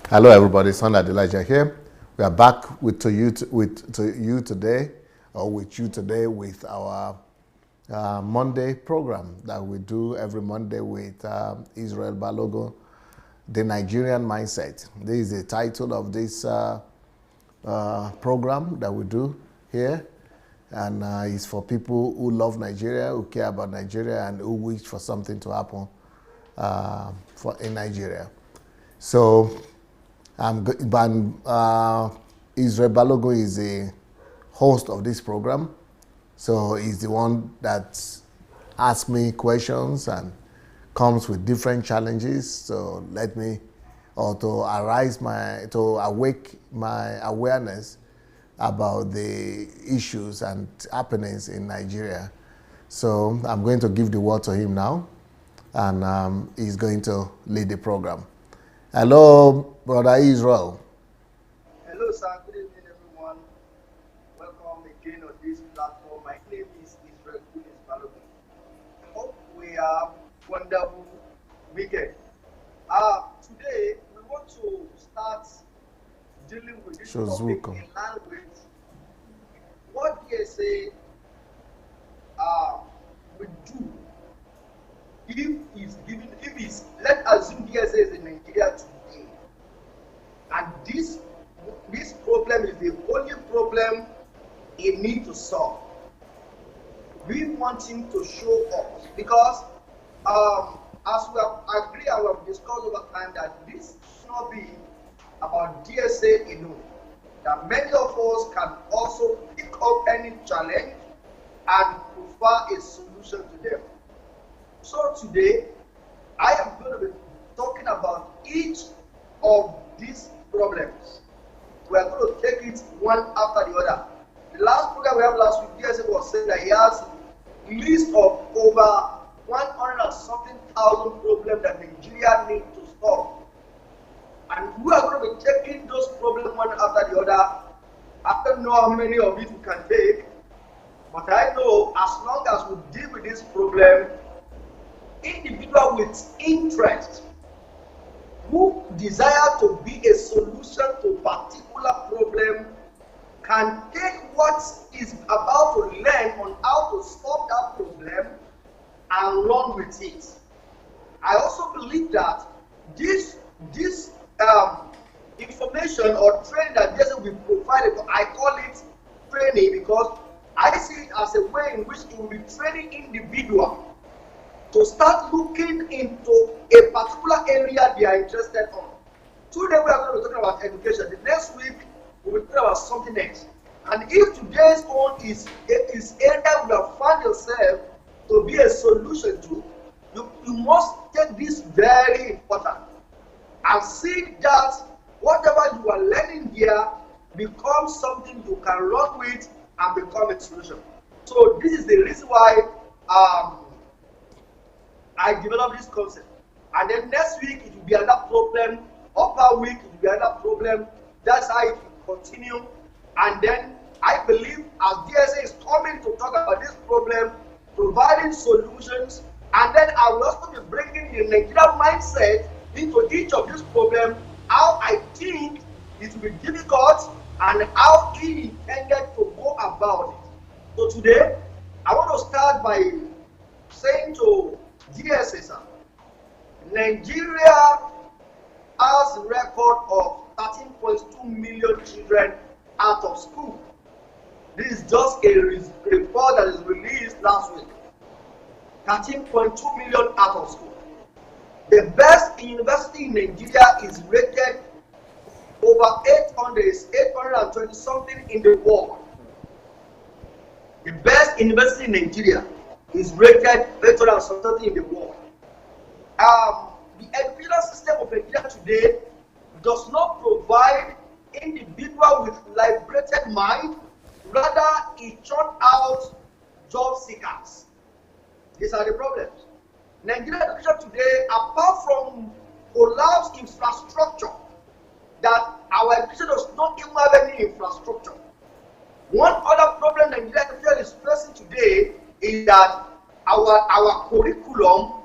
Hello, everybody. Son Elijah here. We are back to you today, or with you today, with our Monday program that we do every Monday with Israel Balogun, the Nigerian mindset. This is the title of this program that we do here, and it's for people who love Nigeria, who care about Nigeria, and who wish for something to happen in Nigeria. So Israel Balogun is the host of this program. So he's the one that asks me questions and comes with different challenges. So to awake my awareness about the issues and happenings in Nigeria. So I'm going to give the word to him now, and he's going to lead the program. Hello, Brother Israel. Hello, sir. Good evening, everyone. Welcome again on this platform. My name is Israel Balogun. Hope we have wonderful weekend. Today we want to start dealing with this topic in line with what DSA will do let's assume DSA is in Nigeria today, and this problem is the only problem it needs to solve. We want him to show us because as we have agreed and we have discussed over time that this should not be about DSA alone. That many of us can also pick up any challenge and prefer a solution to them. So today, I am going to be talking about each of these problems. We are going to take it one after the other. The last program we had last week, DSA was saying that he has a list of over 100 and something thousand problems that Nigeria needs to solve. And we are going to be taking those problems one after the other. I don't know how many of it we can take, but I know as long as we deal with this problem, individual with interest who desire to be a solution to a particular problem can take what is about to learn on how to solve that problem and run with it. I also believe that this information or training that this will be provided, I call it training because I see it as a way in which it will be training individual to start looking into a particular area they are interested on. Today we are going to be talking about education. The next week we will talk about something else. And if today's one is area you have found yourself to be a solution to, you must take this very important and see that whatever you are learning here becomes something you can run with and become a solution. So this is the reason why I developed this concept. And then next week it will be another problem, upper week it will be another problem. That's how it will continue. And then I believe as DSA is coming to talk about this problem, providing solutions, and then I will also be bringing the Nigerian mindset into each of these problems, how I think it will be difficult and how he intended to go about it. So today, I want to start by saying to DSA, sir, Nigeria has a record of 13.2 million children out of school. This is just a report that is released last week. 13.2 million out of school. The best university in Nigeria is rated over 820 something in the world. The best university in Nigeria is rated 800 something in the world. The educational system of Nigeria today does not provide individual with liberated mind, rather it churn out job seekers. These are the problems. Nigerian education today, apart from collapsed infrastructure, that our education does not even have any infrastructure. One other problem Nigerian education is facing today is that our curriculum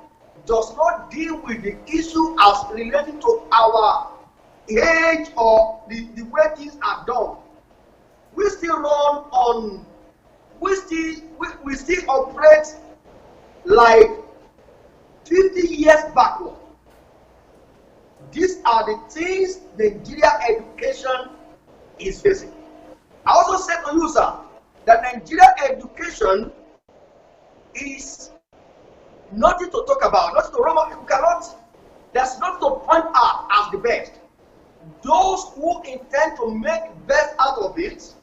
does not deal with the issue as relating to our age or the way things are done, we still run on, we still operate like 50 years backward. These are the things Nigeria education is facing. I also said to you, sir, that Nigeria education is nothing to talk about, nothing to run up. You cannot, there's nothing to point out as the best. Those who intend to make best out of it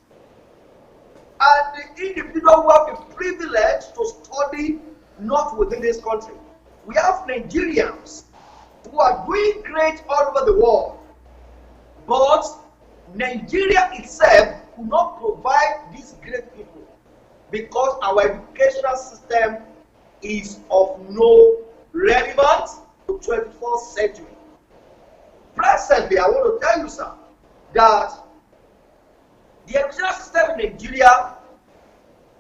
are the individual who have the privilege to study not within this country. We have Nigerians who are doing great all over the world, but Nigeria itself could not provide these great people because our educational system is of no relevance to 21st century. Presently, I want to tell you, sir, that the educational system in Nigeria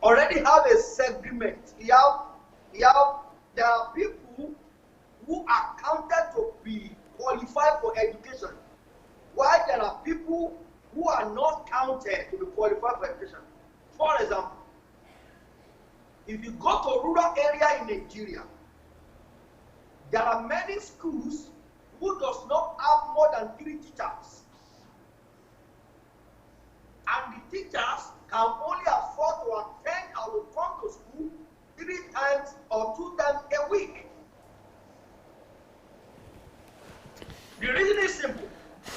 already have a segment. There are people who are counted to be qualified for education, while there are people who are not counted to be qualified for education. For example, if you go to a rural area in Nigeria, there are many schools who does not have more than 3 teachers. And the teachers can only afford to attend or to come to school 3 times or 2 times a week. The reason is simple.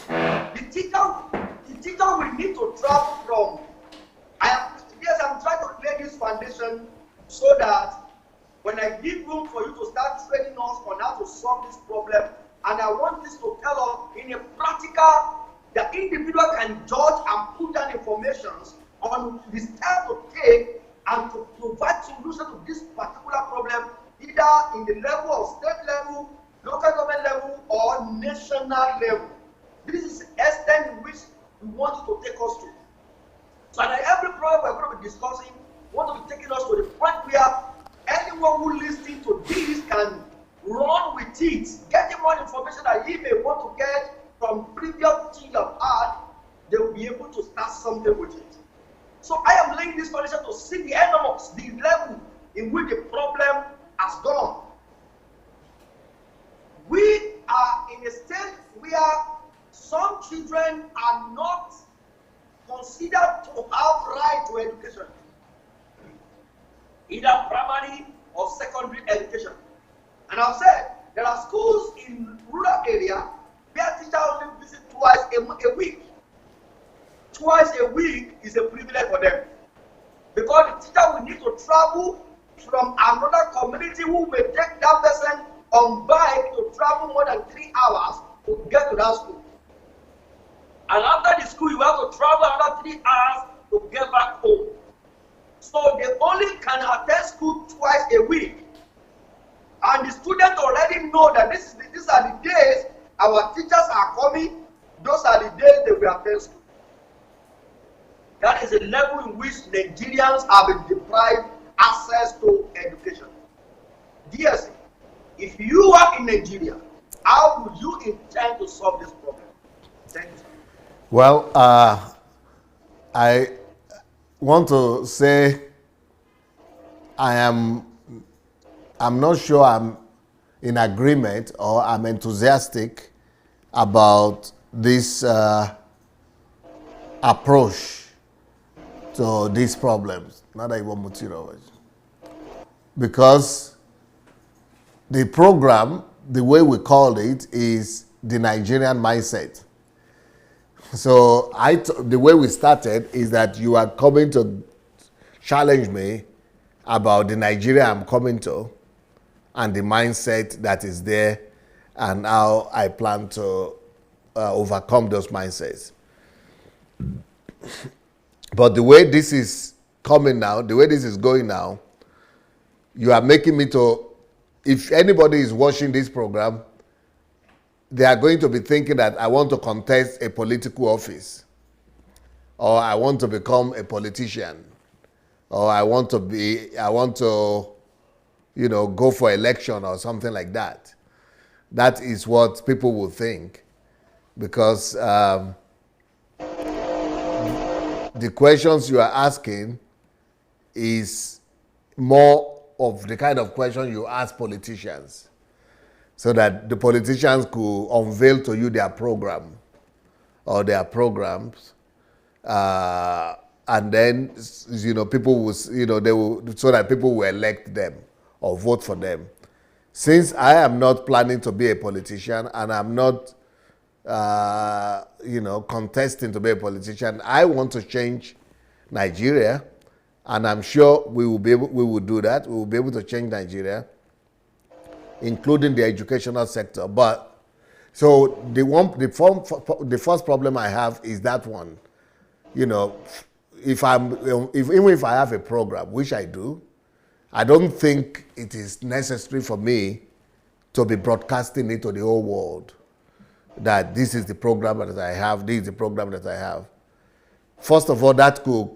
The teacher will need to travel from. I'm trying to lay this foundation so that when I give room for you to start training us on how to solve this problem, and I want this to tell us in a practical, the individual can judge and put down information on the steps to take and to provide solution to this particular problem, either in the level of state level, local government level, or national level. This is the extent in which we want you to take us to. So that every problem we're going to be discussing, we want to be taking us to the point where anyone who listens to this can run with it, getting more information that he may want to get from previous things you've had, they will be able to start something with it. So I am laying this foundation to see the enormous, the level in which the problem has gone. We are in a state where some children are not considered to have right to education, either primary or secondary education. And I've said there are schools in rural area where teachers only visit twice a week. Twice a week is a privilege for them, because the teacher will need to travel from another community who may take that person on bike to travel more than 3 hours to get to that school. And after the school, you have to travel another 3 hours to get back home. So they only can attend school twice a week. And the students already know that these are the days our teachers are coming. Those are the days they will attend school. That is the level in which Nigerians have been deprived access to education. DSC, if you are in Nigeria, how would you intend to solve this problem? Thank you, sir. Well, I want to say I'm not sure I'm in agreement or I'm enthusiastic about this approach to these problems. Not that even Mutiro, because the program, the way we called it, is the Nigerian mindset. So the way we started is that you are coming to challenge me about the Nigeria I'm coming to and the mindset that is there and how I plan to overcome those mindsets. But the way this is coming now, the way this is going now, you are making me to, if anybody is watching this program, they are going to be thinking that I want to contest a political office, or I want to become a politician, or I want to, go for election or something like that. That is what people will think. because the questions you are asking is more of the kind of question you ask politicians, so that the politicians could unveil to you their program or their programs, and then people will they will, so that people will elect them or vote for them. Since I am not planning to be a politician and I'm not contesting to be a politician, I want to change Nigeria, and I'm sure we will do that. We will be able to change Nigeria, including the educational sector. But so the first problem I have is that one. Even if I have a program, which I do, I don't think it is necessary for me to be broadcasting it to the whole world that this is the program that I have, this is the program that I have. First of all, that could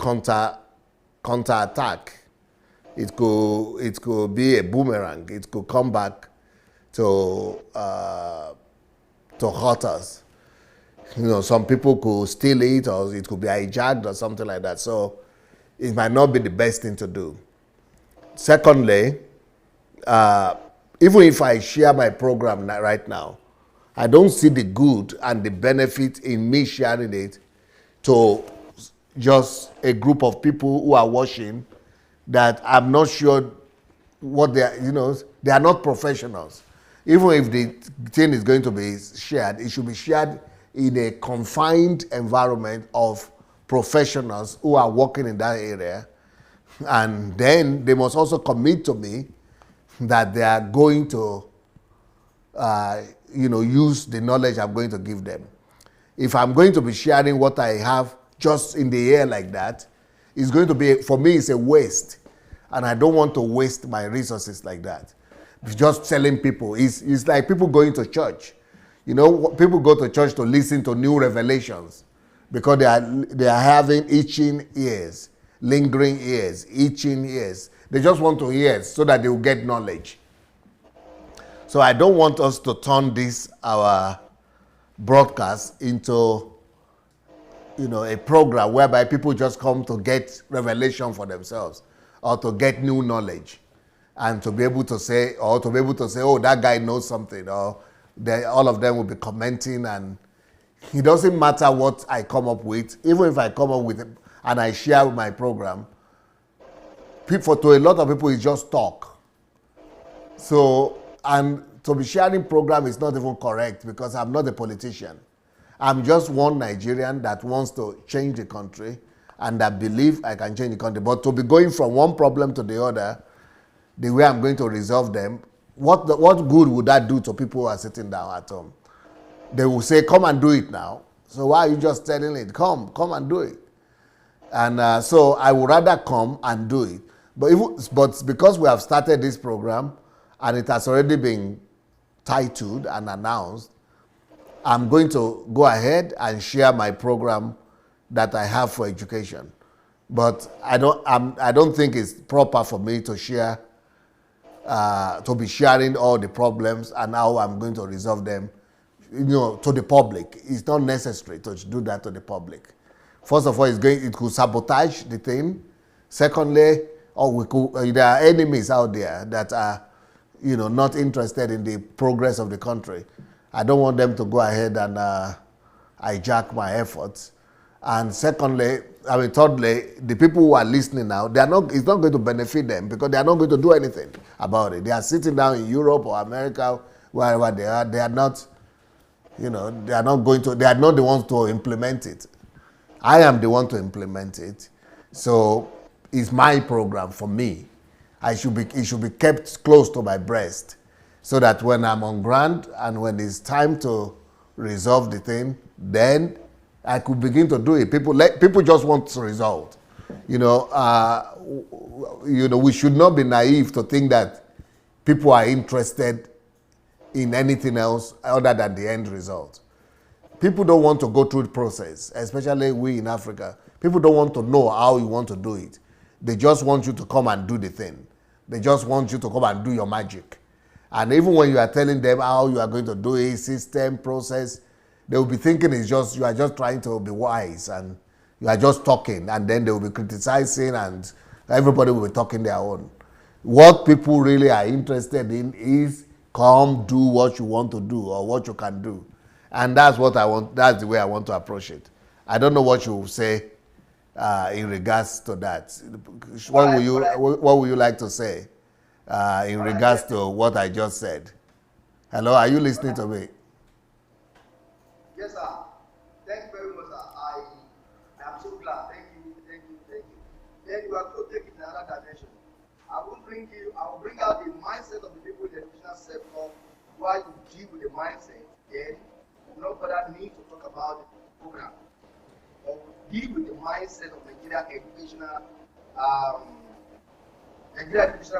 counterattack. It could be a boomerang. It could come back to hurt us. Some people could steal it, or it could be hijacked or something like that. So it might not be the best thing to do. Secondly, even if I share my program right now, I don't see the good and the benefit in me sharing it to just a group of people who are watching that I'm not sure what they are, they are not professionals. Even if the thing is going to be shared, it should be shared in a confined environment of professionals who are working in that area. And then they must also commit to me that they are going to use the knowledge I'm going to give them. If I'm going to be sharing what I have just in the air like that, it's going to be, for me, it's a waste. And I don't want to waste my resources like that. Just telling people, it's like people going to church. People go to church to listen to new revelations because they are having itching ears, lingering ears, itching ears. They just want to hear so that they will get knowledge. So I don't want us to turn our broadcast into a program whereby people just come to get revelation for themselves or to get new knowledge, and to be able to say, oh, that guy knows something, or all of them will be commenting, and it doesn't matter what I come up with. Even if I come up with it and I share my program, to a lot of people, it's just talk. So, and to be sharing program is not even correct because I'm not a politician. I'm just one Nigerian that wants to change the country and that believe I can change the country. But to be going from one problem to the other, the way I'm going to resolve them, what good would that do to people who are sitting down at home? They will say, come and do it now. So why are you just telling it? Come and do it. And so I would rather come and do it. But because we have started this program and it has already been titled and announced, I'm going to go ahead and share my program that I have for education. But I don't think it's proper for me to share, to be sharing all the problems and how I'm going to resolve them, to the public. It's not necessary to do that to the public. First of all, it could sabotage the thing. Secondly, there are enemies out there that are, not interested in the progress of the country. I don't want them to go ahead and hijack my efforts. And thirdly, the people who are listening now, it's not going to benefit them because they are not going to do anything about it. They are sitting down in Europe or America, wherever they are. They are not, they are not the ones to implement it. I am the one to implement it. So it's my program for me. It should be kept close to my breast so that when I'm on ground and when it's time to resolve the thing, then I could begin to do it. People just want to resolve. We should not be naive to think that people are interested in anything else other than the end result. People don't want to go through the process, especially we in Africa. People don't want to know how you want to do it. They just want you to come and do the thing. They just want you to come and do your magic. And even when you are telling them how you are going to do it, system, process, They will be thinking it's just you are just trying to be wise and you are just talking, and then they will be criticizing and everybody will be talking their own. What people really are interested in is come do what you want to do or what you can do. And that's what I want, that's the way I want to approach it. I don't know what you will say in regards to that. What will you like to say in regards to what I just said? Hello, are you listening to me? Yes, sir. Thank you very much, sir. I am so glad. Thank you. Then you are going to take it in another dimension. I will bring out the mindset of the people in the educational sector while you deal with the mindset. Then no further need to talk about the program. Or deal with the mindset of Nigeria educational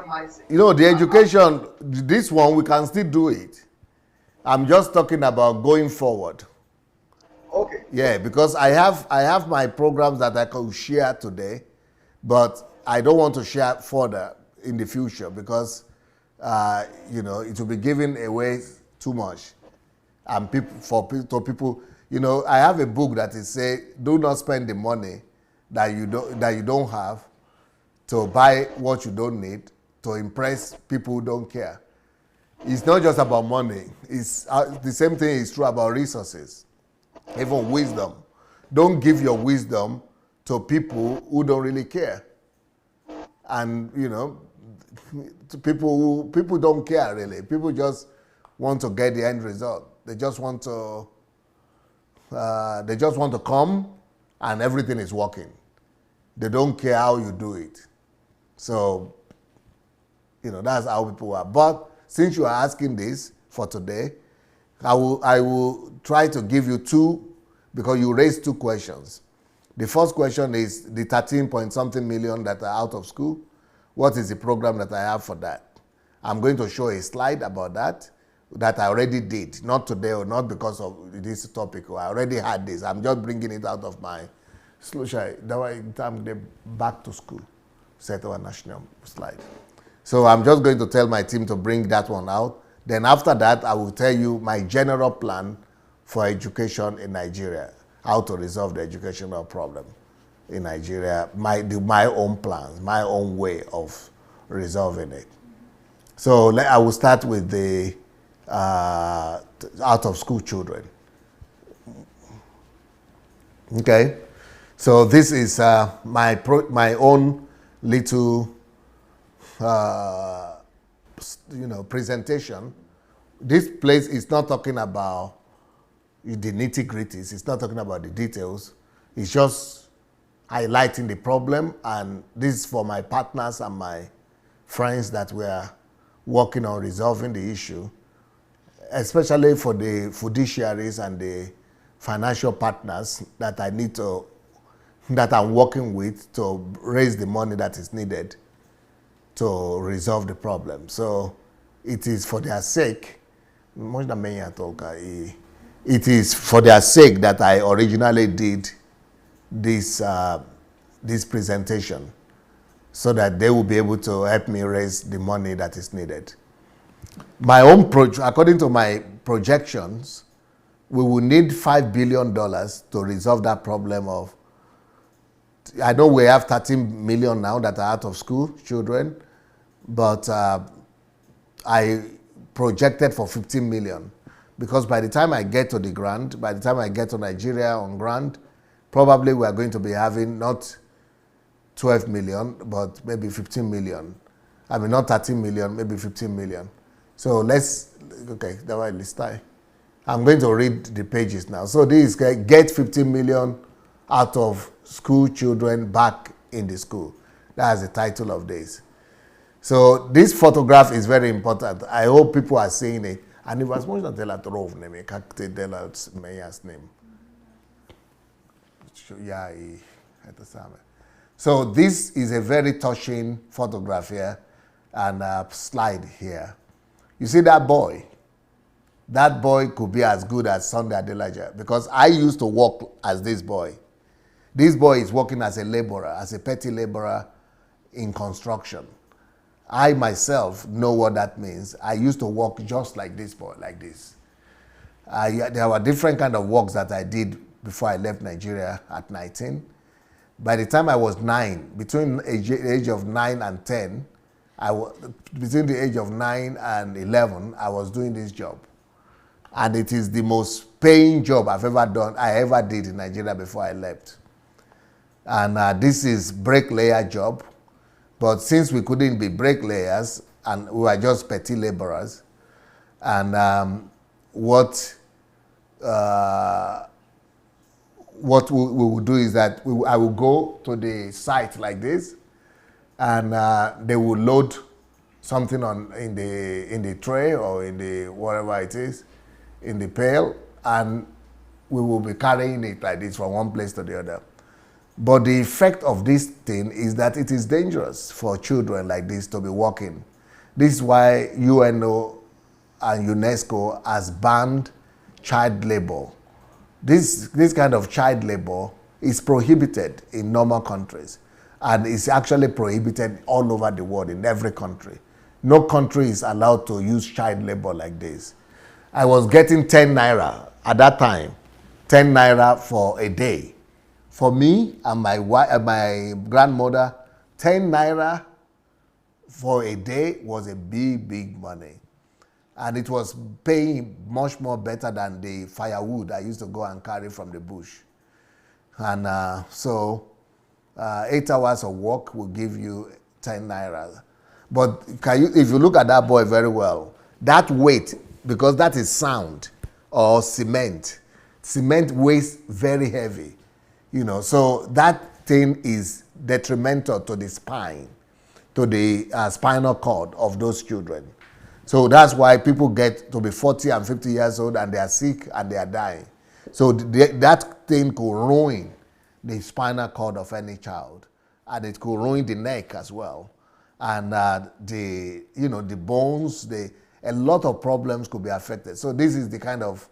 mindset. You know, the education, this one, we can still do it. I'm just talking about going forward. Okay. Yeah, because I have my programs that I can share today, but I don't want to share further in the future because, you know, it will be giving away too much. And people, you know, I have a book that is say, do not spend the money that you don't have to buy what you don't need to impress people who don't care. It's not just about money. It's the same thing is true about resources, even wisdom. Don't give your wisdom to people who don't really care. And you know, people don't care really. People just want to get the end result. They just want to come and everything is working. They don't care how you do it. So, you know, that's how people are. But since you are asking this for today, I will try to give you two, because you raised two questions. The first question is the 13 point something million that are out of school. What is the program that I have for that? I'm going to show a slide about that I already did, not today or not because of this topic. I already had this. I'm just bringing it out of my back to school set our national slide. So I'm just going to tell my team to bring that one out. Then after that, I will tell you my general plan for education in Nigeria, how to resolve the educational problem in Nigeria, my own plans, my own way of resolving it. So I will start with the out of school children. Okay, so this is my own little presentation. This place is not talking about the nitty-gritties. It's not talking about the details. It's just highlighting the problem, and this is for my partners and my friends that we are working on resolving the issue, especially for the fiduciaries and the financial partners that I'm working with to raise the money that is needed to resolve the problem. So it is for their sake. It is for their sake that I originally did this presentation, so that they will be able to help me raise the money that is needed. My own according to my projections, we will need $5 billion to resolve that problem of, I know we have 13 million now that are out of school children, but I projected for 15 million. Because by the time I get to the grant, by the time I get to Nigeria on grant, probably we are going to be having not 12 million, but maybe 15 million. I mean, not 13 million, maybe 15 million. So let's time. I'm going to read the pages now. So this is get 15 million out of school children back in the school. That's the title of this. So this photograph is very important. I hope people are seeing it. And it was much not tell at Rove name, I can't tell out Mayor's name. Yeah, so this is a very touching photograph here and a slide here. You see that boy? That boy could be as good as Sunday Adelaja, because I used to work as this boy. This boy is working as a laborer, as a petty laborer in construction. I myself know what that means. I used to work just like this boy, like this. There were different kind of works that I did before I left Nigeria at 19. By the time I was 9, between the age of 9 and 10, between the age of 9 and 11, I was doing this job. And it is the most paying job I ever did in Nigeria before I left. And this is bricklayer job. But since we couldn't be bricklayers and we were just petty laborers, and what we would do is that I will go to the site like this, and they will load something in the tray or in the whatever it is, in the pail, and we will be carrying it like this from one place to the other. But the effect of this thing is that it is dangerous for children like this to be walking. This is why UNO and UNESCO has banned child labor. This kind of child labor is prohibited in normal countries, and it's actually prohibited all over the world in every country. No country is allowed to use child labor like this. I was getting 10 naira at that time, 10 naira for a day. For me and my grandmother, 10 naira for a day was a big, big money. And it was paying much more better than the firewood I used to go and carry from the bush. And so 8 hours of work will give you 10 naira. But if you look at that boy very well, that weight, because that is sand or cement weighs very heavy. So that thing is detrimental to the spine, to the spinal cord of those children. So that's why people get to be 40 and 50 years old and they are sick and they are dying. So that thing could ruin the spinal cord of any child, and it could ruin the neck as well. And the bones, a lot of problems could be affected. So this is the kind of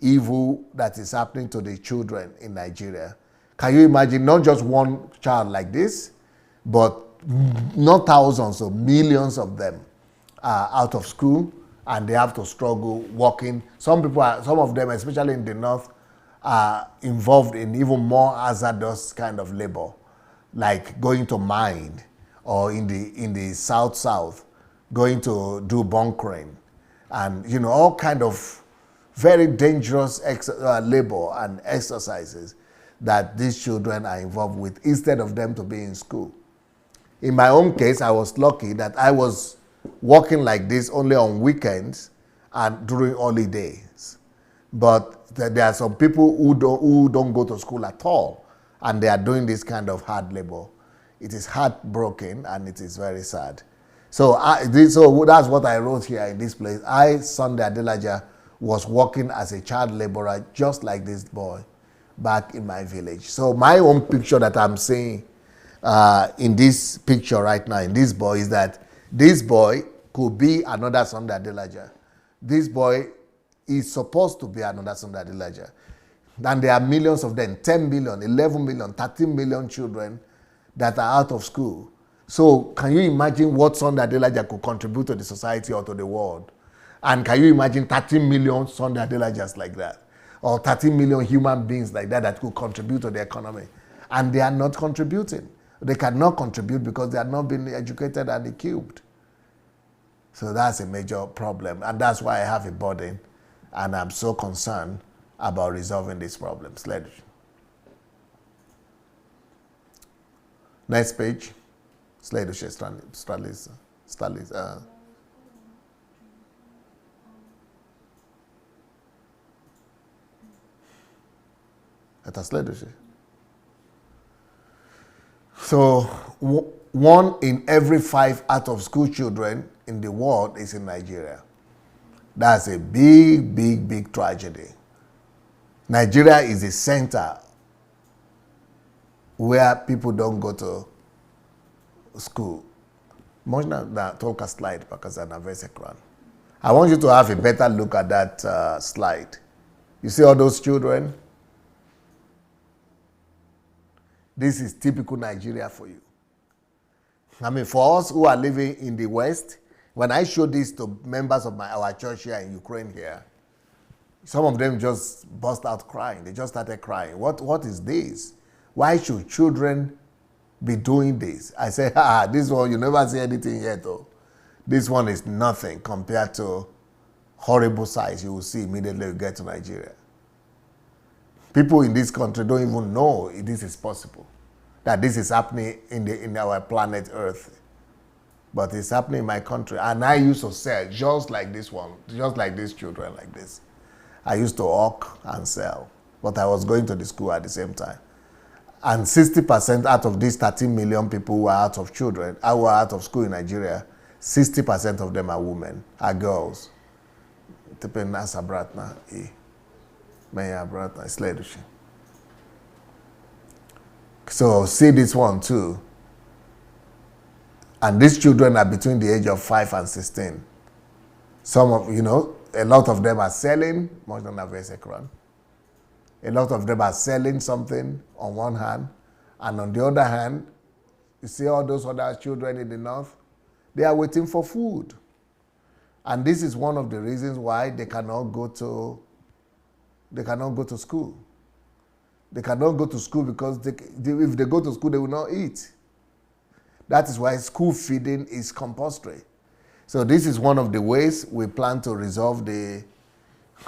evil that is happening to the children in Nigeria. Can you imagine not just one child like this, but not thousands or millions of them are out of school and they have to struggle walking. Some of them, especially in the north, are involved in even more hazardous kind of labor, like going to mine, or in the south, going to do bunkering, and all kind of very dangerous labor and exercises that these children are involved with instead of them to be in school. In my own case, I was lucky that I was working like this only on weekends and during holidays. But there are some people who don't go to school at all, and they are doing this kind of hard labor. It is heartbroken and it is very sad. So that's what I wrote here in this place. I, Sunday Adelaja, was working as a child laborer just like this boy back in my village. So my own picture that I'm seeing in this picture right now, in this boy, is that this boy could be another Sunday Adelaja. This boy is supposed to be another Sunday Adelaja. And there are millions of them, 10 million, 11 million, 13 million children that are out of school. So can you imagine what Sunday Adelaja could contribute to the society or to the world? And can you imagine 13 million Sunday Adelajas like that? Or 13 million human beings like that could contribute to the economy? And they are not contributing. They cannot contribute because they are not being educated and equipped. So that's a major problem. And that's why I have a burden. And I'm so concerned about resolving these problems. Next page. Следующая страница. Это следующее. So 1 in every 5 out-of-school children in the world is in Nigeria. That's a big, big, big tragedy. Nigeria is a center where people don't go to school. Можно только slide показать на весь экран. I want you to have a better look at that slide. You see all those children? This is typical Nigeria for you. I mean, for us who are living in the West, when I show this to members of our church here in Ukraine here, Some of them just burst out crying. They just started crying. What is this? Why should children be doing this? I say, this one, you never see anything yet, though. This one is nothing compared to horrible sights you will see immediately you get to Nigeria. People in this country don't even know this is possible, that this is happening in our planet Earth. But it's happening in my country. And I used to sell just like this one, just like these children like this. I used to hawk and sell, but I was going to the school at the same time. And 60% out of these 13 million people who are out of children, who are out of school in Nigeria, 60% of them are women, are girls. So see this one too. And these children are between the age of 5 and 16. Some of, a lot of them are selling, more than a Vesekran. A lot of them are selling something on one hand, and on the other hand, you see all those other children in the north, they are waiting for food. And this is one of the reasons why they cannot go to school. They cannot go to school because if they go to school, they will not eat. That is why school feeding is compulsory. So this is one of the ways we plan to resolve the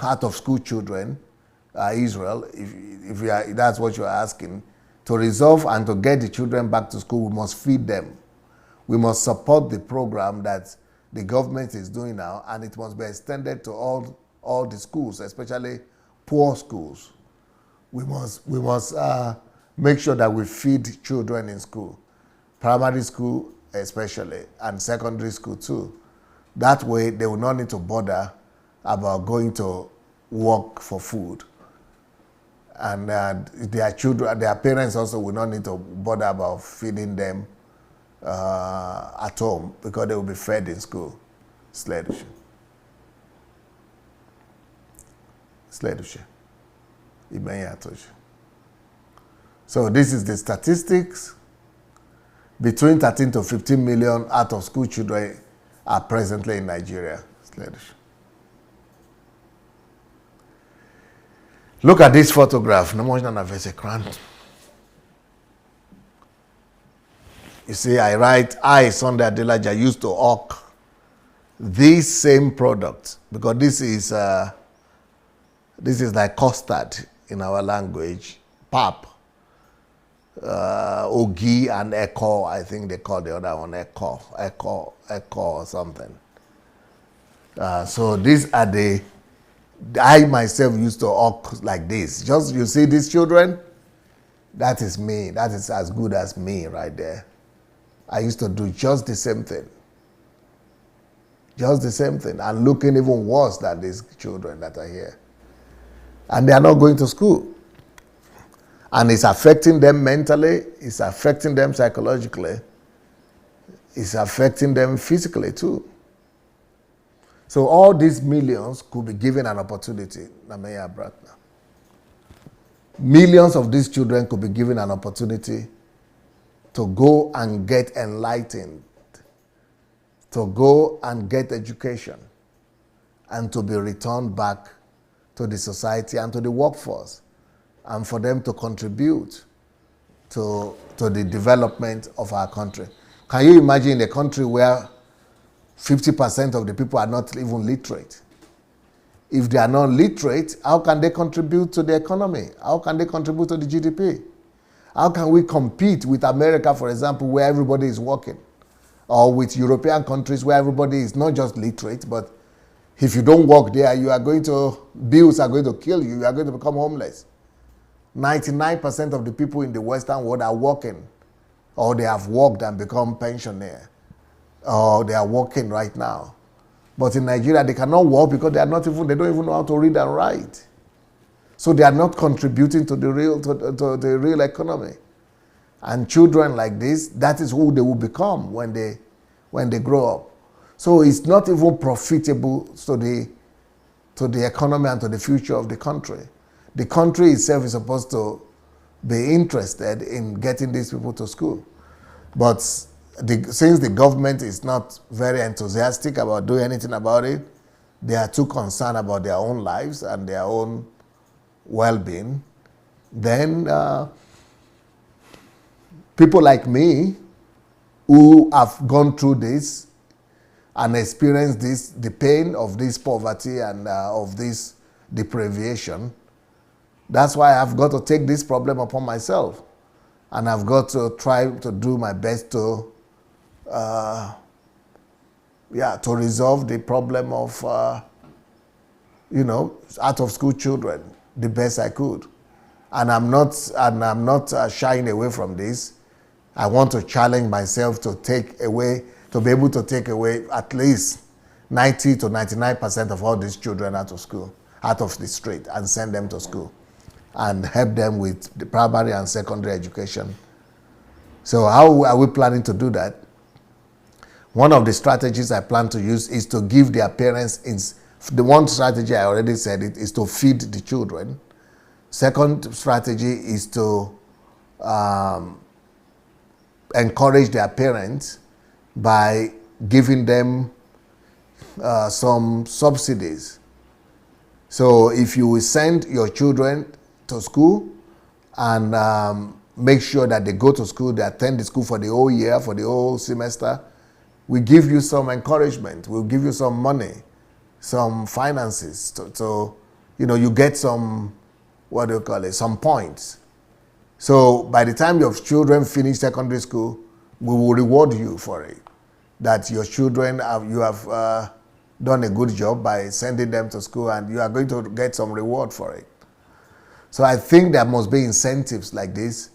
out-of-school children, Israel, if that's what you're asking. To resolve and to get the children back to school, we must feed them. We must support the program that the government is doing now, and it must be extended to all the schools, especially poor schools. We must make sure that we feed children in school, primary school especially, and secondary school too. That way, they will not need to bother about going to work for food. And their children, their parents also will not need to bother about feeding them at home because they will be fed in school. Sledushe. So this is the statistics. Between 13 to 15 million out-of-school children are presently in Nigeria. Look at this photograph. You see, I, Sunday Adelaja, used to hawk this same product because this is like custard in our language, pap, ogi and echo. I think they call the other one echo or something. So these are I myself used to hawk like this. Just, you see these children? That is me. That is as good as me right there. I used to do just the same thing. Just the same thing. And looking even worse than these children that are here. And they are not going to school. And it's affecting them mentally. It's affecting them psychologically. It's affecting them physically too. So all these millions could be given an opportunity. Millions of these children could be given an opportunity to go and get enlightened, to go and get education, and to be returned back to the society and to the workforce, and for them to contribute to the development of our country. Can you imagine a country where 50% of the people are not even literate? If they are not literate, how can they contribute to the economy? How can they contribute to the GDP? How can we compete with America, for example, where everybody is working? Or with European countries where everybody is not just literate, but if you don't work there, bills are going to kill you. You are going to become homeless. 99% of the people in the Western world are working, or they have worked and become pensioners, or they are working right now. But in Nigeria, they cannot work because they don't even know how to read and write. So they are not contributing to the real economy. And children like this, that is who they will become when they grow up. So it's not even profitable to the economy and to the future of the country. The country itself is supposed to be interested in getting these people to school. But since the government is not very enthusiastic about doing anything about it, they are too concerned about their own lives and their own well-being, then people like me who have gone through this and experienced this, the pain of this poverty and of this deprivation, that's why I've got to take this problem upon myself. And I've got to try to do my best to resolve the problem of, out of school children the best I could. And I'm not shying away from this. I want to challenge myself to be able to take away at least 90 to 99% of all these children out of school, out of the street, and send them to school and help them with the primary and secondary education. So how are we planning to do that? One of the strategies I plan to use is to give their parents, the one strategy I already said it, is to feed the children. Second strategy is to encourage their parents by giving them some subsidies. So if you will send your children to school and make sure that they go to school, they attend the school for the whole year, for the whole semester, we give you some encouragement, we'll give you some money, some finances, so you get some, some points. So by the time your children finish secondary school, we will reward you for it. That your children, you have done a good job by sending them to school, and you are going to get some reward for it. So I think there must be incentives like this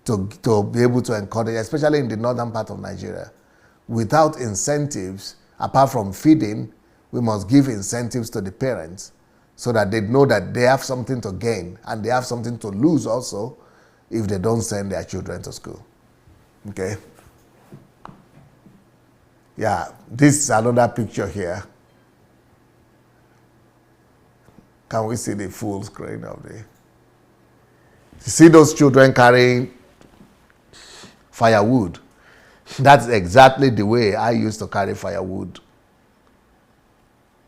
to be able to encourage, especially in the northern part of Nigeria. Without incentives, apart from feeding, we must give incentives to the parents so that they know that they have something to gain and they have something to lose also if they don't send their children to school. Okay? Yeah, this is another picture here. Can we see the full screen of the... You see those children carrying firewood? That's exactly the way I used to carry firewood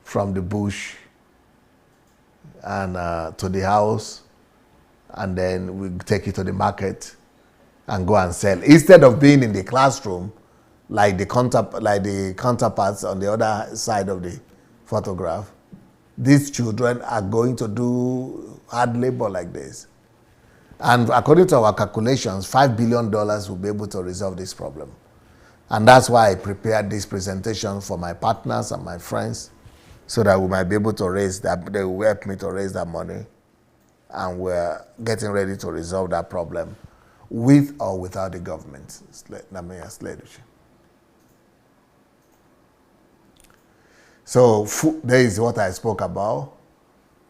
from the bush and to the house, and then we take it to the market and go and sell. Instead of being in the classroom, like the counterparts on the other side of the photograph, these children are going to do hard labor like this. And according to our calculations, $5 billion will be able to resolve this problem. And that's why I prepared this presentation for my partners and my friends, so that we might be able to raise that, they will help me to raise that money. And we're getting ready to resolve that problem with or without the government. So there is what I spoke about.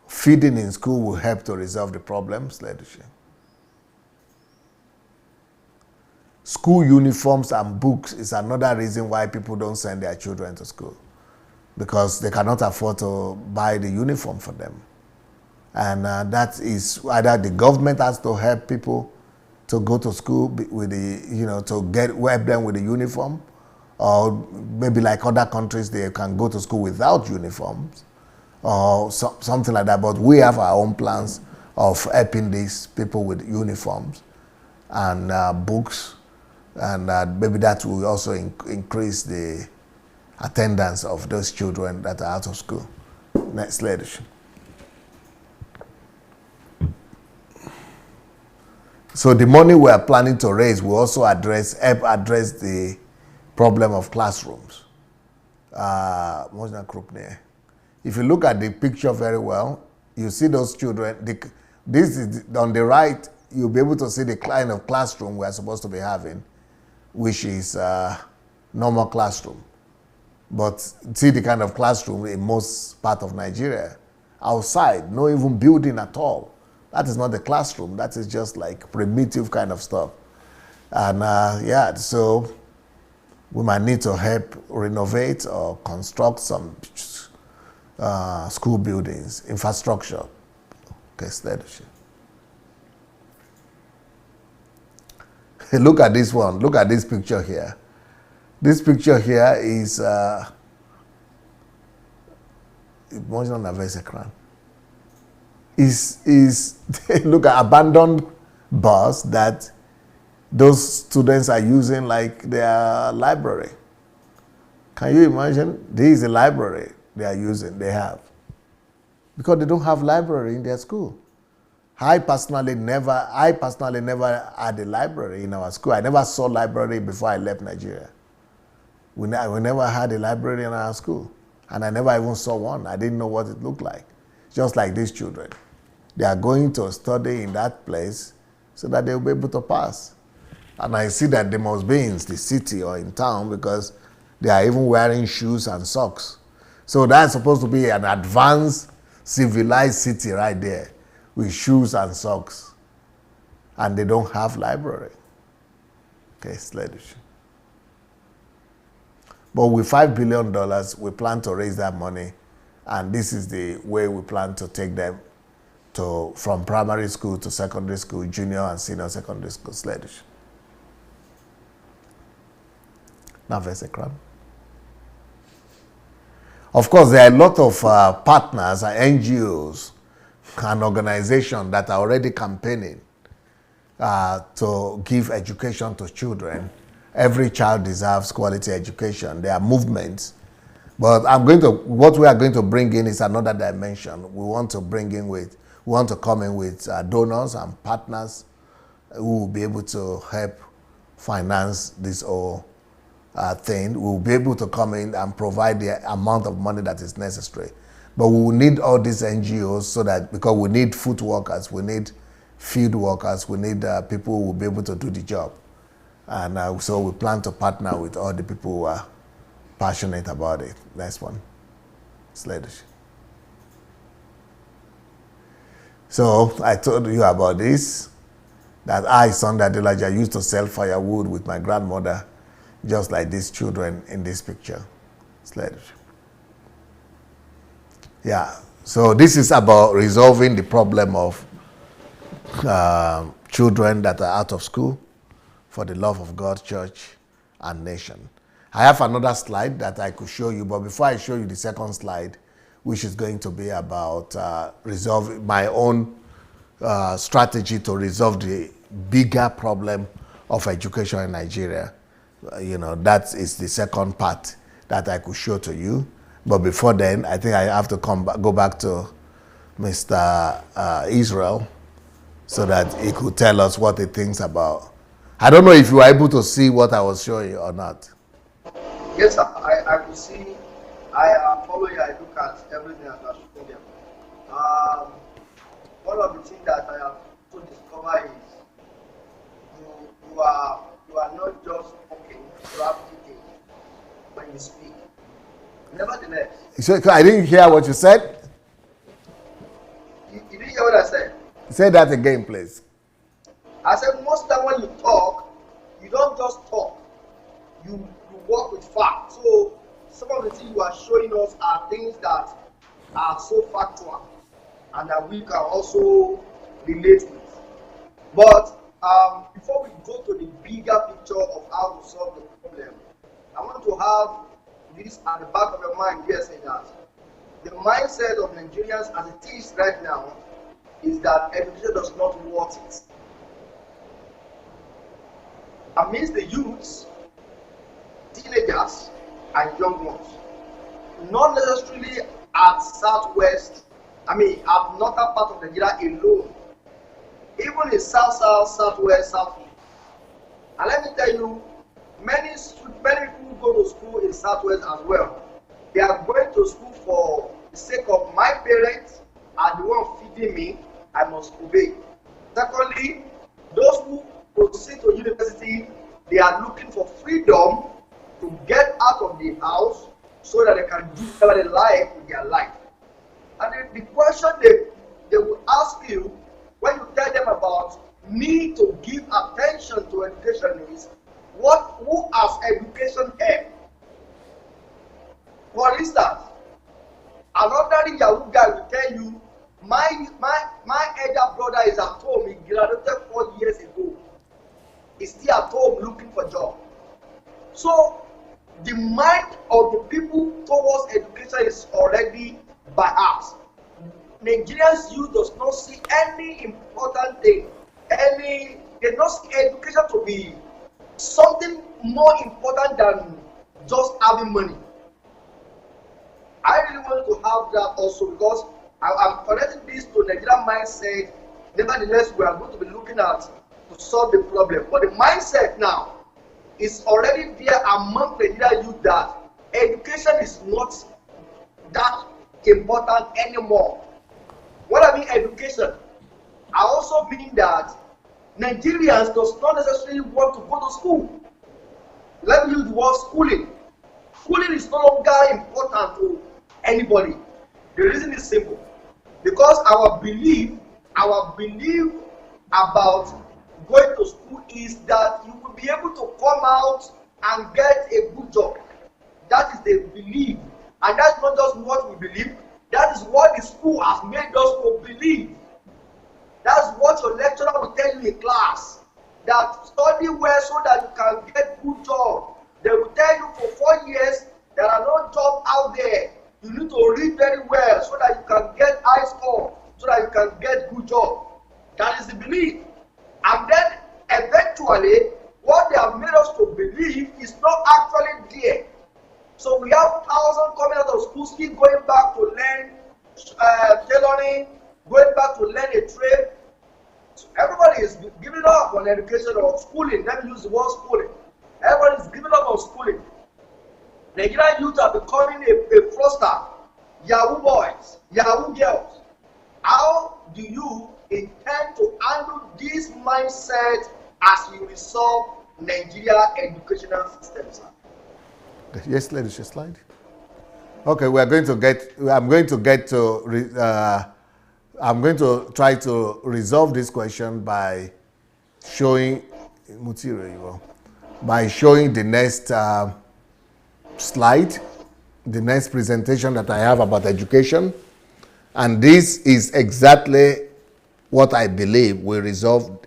Feeding in school will help to resolve the problems. School uniforms and books is another reason why people don't send their children to school, because they cannot afford to buy the uniform for them. And that is either the government has to help people to go to school with the, to help them with the uniform, or maybe like other countries, they can go to school without uniforms, or something like that. But we have our own plans of helping these people with uniforms and books, and maybe that will also increase the attendance of those children that are out of school. Next slide. So the money we are planning to raise will also help address the problem of classrooms. If you look at the picture very well, you see those children. This is on the right. You'll be able to see the kind of classroom we are supposed to be having, which is normal classroom. But see the kind of classroom in most part of Nigeria. Outside, no even building at all. That is not the classroom. That is just like primitive kind of stuff. And so we might need to help renovate or construct some school buildings, infrastructure. Okay, leadership. Look at this one. Look at this picture here. This picture here is Emotional nervous ekran. Is look at abandoned bus that those students are using like their library. Can you imagine? This is a library they are using, they have. Because they don't have library in their school. I personally never had a library in our school. I never saw library before I left Nigeria. We never had a library in our school. And I never even saw one. I didn't know what it looked like. Just like these children. They are going to study in that place so that they'll be able to pass. And I see that they must be in the city or in town because they are even wearing shoes and socks. So that's supposed to be an advanced, civilized city right there with shoes and socks. And they don't have library. Okay, sledish. But with $5 billion, we plan to raise that money. And this is the way we plan to take them from primary school to secondary school, junior and senior secondary school, sledish. Now, Vesekram. Of course, there are a lot of partners and NGOs and organizations that are already campaigning to give education to children. Every child deserves quality education. There are movements. But what we are going to bring in is another dimension. We want to come in with donors and partners who will be able to help finance this whole thing. We will be able to come in and provide the amount of money that is necessary. But we will need all these NGOs because we need food workers, we need field workers, we need people who will be able to do the job. And so we plan to partner with all the people who are passionate about it. Next one. Sledish. So I told you about this, that I, Sunday Adelaja, used to sell firewood with my grandmother, just like these children in this picture. Sledish. Yeah, so this is about resolving the problem of children that are out of school for the love of God, church, and nation. I have another slide that I could show you, but before I show you the second slide, which is going to be about resolving my own strategy to resolve the bigger problem of education in Nigeria. That is the second part that I could show to you. But before then, I think I have to go back to Mr. Israel so that he could tell us what he thinks about. I don't know if you were able to see what I was showing you or not. Yes, I could see. I follow you. I look at everything that you're showing them. One of the things that I have to discover is you are not just talking, you are thinking when you speak. Nevertheless. So I didn't hear what you said. You didn't hear what I said? Say that again, please. I said most time when you talk, you don't just talk. You work with facts. So some of the things you are showing us are things that are so factual and that we can also relate with. But before we go to the bigger picture of how to solve the problem, I want to have this at the back of your mind. Yes, it does. The mindset of Nigerians as it is right now is that education does not worth it. Amidst the youths, teenagers, and young ones, not necessarily at at northern part of Nigeria alone, even in south, southwest, southeast. And let me tell you, many people go to school in southwest as well. They are going to school for the sake of my parents are the one feeding me, I must obey. Secondly, those who proceed to university, they are looking for freedom to get out of the house so that they can do whatever they like with their life. And the question they will ask you when you tell them about need to give attention to education is, who has education helped? For instance, another Yahoo guy will tell you, my elder brother is at home, he graduated 4 years ago. He's still at home looking for a job. So the mind of the people towards education is already by us. Nigerians youth does not see any important thing, they don't see education to be something more important than just having money. I really want to have that also because I'm connecting this to Nigerian mindset. Nevertheless, we are going to be looking at to solve the problem. But the mindset now is already there among Nigerian youth that education is not that important anymore. What I mean education, I also mean that Nigerians does not necessarily want to go to school. Let me use the word schooling. Schooling is no longer important to anybody. The reason is simple. Because our belief about going to school is that you will be able to come out and get a good job. That is the belief. And that's not just what we believe, that is what the school has made us to believe. That's what your lecturer will tell you in class. That study well so that you can get good job. They will tell you for 4 years there are no jobs out there. You need to read very well so that you can get high score, so that you can get good job. That is the belief. And then eventually, what they have made us to believe is not actually there. So we have thousands coming out of school, still going back to learn tailoring, going back to learn a trade. So everybody is giving up on education or schooling. Let me use the word schooling. Everybody is giving up on schooling. Nigerian youth are becoming a fraudster, Yahoo boys, Yahoo girls. How do you intend to handle this mindset as you resolve Nigeria educational system, sir? Yes, ladies, your slide. Okay, I'm going to try to resolve this question by showing the next slide, the next presentation that I have about education. And this is exactly what I believe will resolve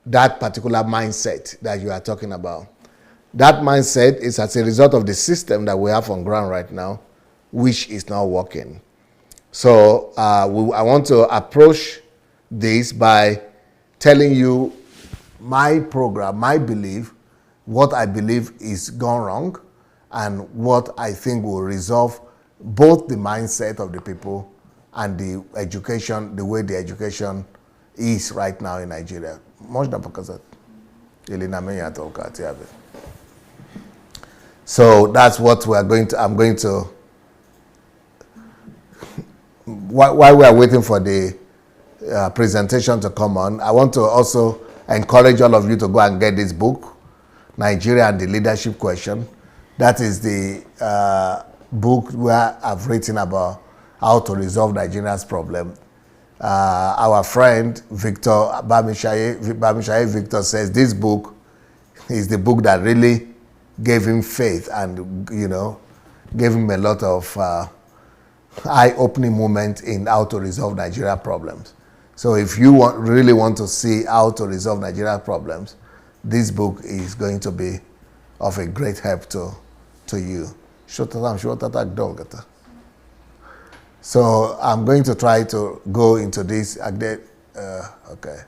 that particular mindset that you are talking about. That mindset is as a result of the system that we have on ground right now, which is not working. So I want to approach this by telling you my program, my belief, what I believe is gone wrong, and what I think will resolve both the mindset of the people and the education, the way the education is right now in Nigeria. So that's what I'm going to, while we are waiting for the presentation to come on, I want to also encourage all of you to go and get this book, Nigeria and the Leadership Question. That is the book where I've written about how to resolve Nigeria's problem. Our friend Victor Bamishaye Victor says this book is the book that really gave him faith and, gave him a lot of eye-opening moment in how to resolve Nigeria problems. So if you really want to see how to resolve Nigeria problems, this book is going to be of a great help to you. So I'm going to try to go into this. Okay.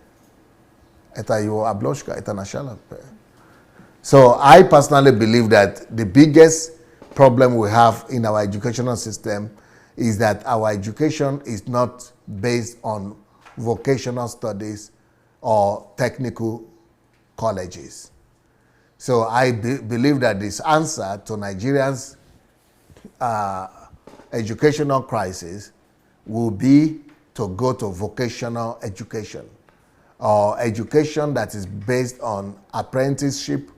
So I personally believe that the biggest problem we have in our educational system is that our education is not based on vocational studies or technical colleges. So I believe that this answer to Nigerians' educational crisis will be to go to vocational education or education that is based on apprenticeship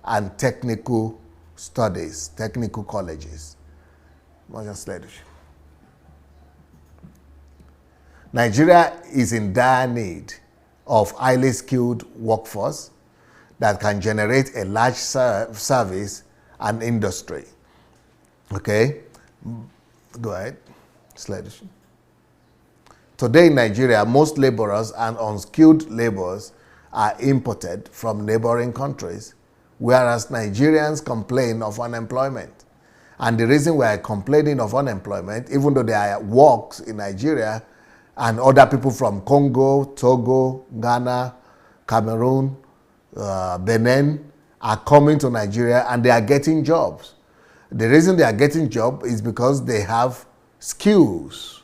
and technical studies, technical colleges. Nigeria is in dire need of highly skilled workforce that can generate a large service and industry. Okay, go ahead. Slide. Today in Nigeria, most laborers and unskilled laborers are imported from neighboring countries, whereas Nigerians complain of unemployment. And the reason we are complaining of unemployment, even though there are works in Nigeria and other people from Congo, Togo, Ghana, Cameroon, Benin are coming to Nigeria and they are getting jobs. The reason they are getting jobs is because they have skills,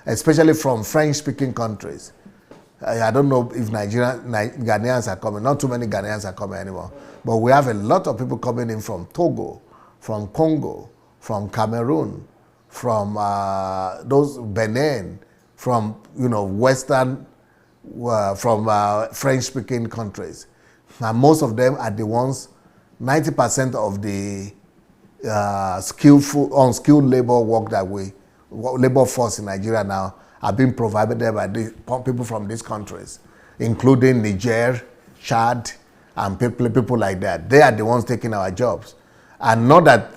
especially from French-speaking countries. I don't know if Ghanaians are coming. Not too many Ghanaians are coming anymore. But we have a lot of people coming in from Togo, from Congo, from Cameroon, from those Benin, from Western, from French-speaking countries. And most of them are the ones. 90% of the unskilled labor work that labor force in Nigeria now are being provided by people from these countries, including Niger, Chad, and people like that. They are the ones taking our jobs. And not that,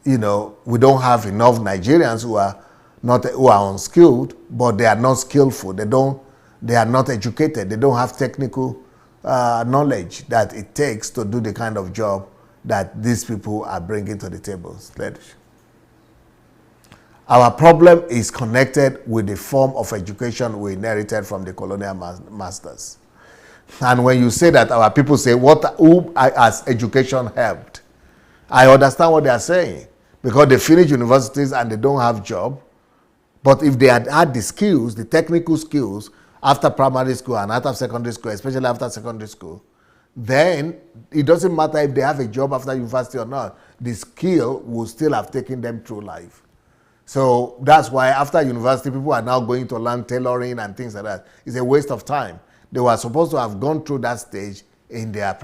we don't have enough Nigerians who are unskilled, but they are not skillful. They are not educated. They don't have technical knowledge that it takes to do the kind of job that these people are bringing to the table. Our problem is connected with the form of education we inherited from the colonial masters. And when you say that, our people say, who has education helped? I understand what they are saying, because they finish universities and they don't have job. But if they had the skills, the technical skills, after primary school and after secondary school, especially after secondary school, then it doesn't matter if they have a job after university or not. The skill will still have taken them through life. So that's why after university, people are now going to learn tailoring and things like that. It's a waste of time. They were supposed to have gone through that stage in their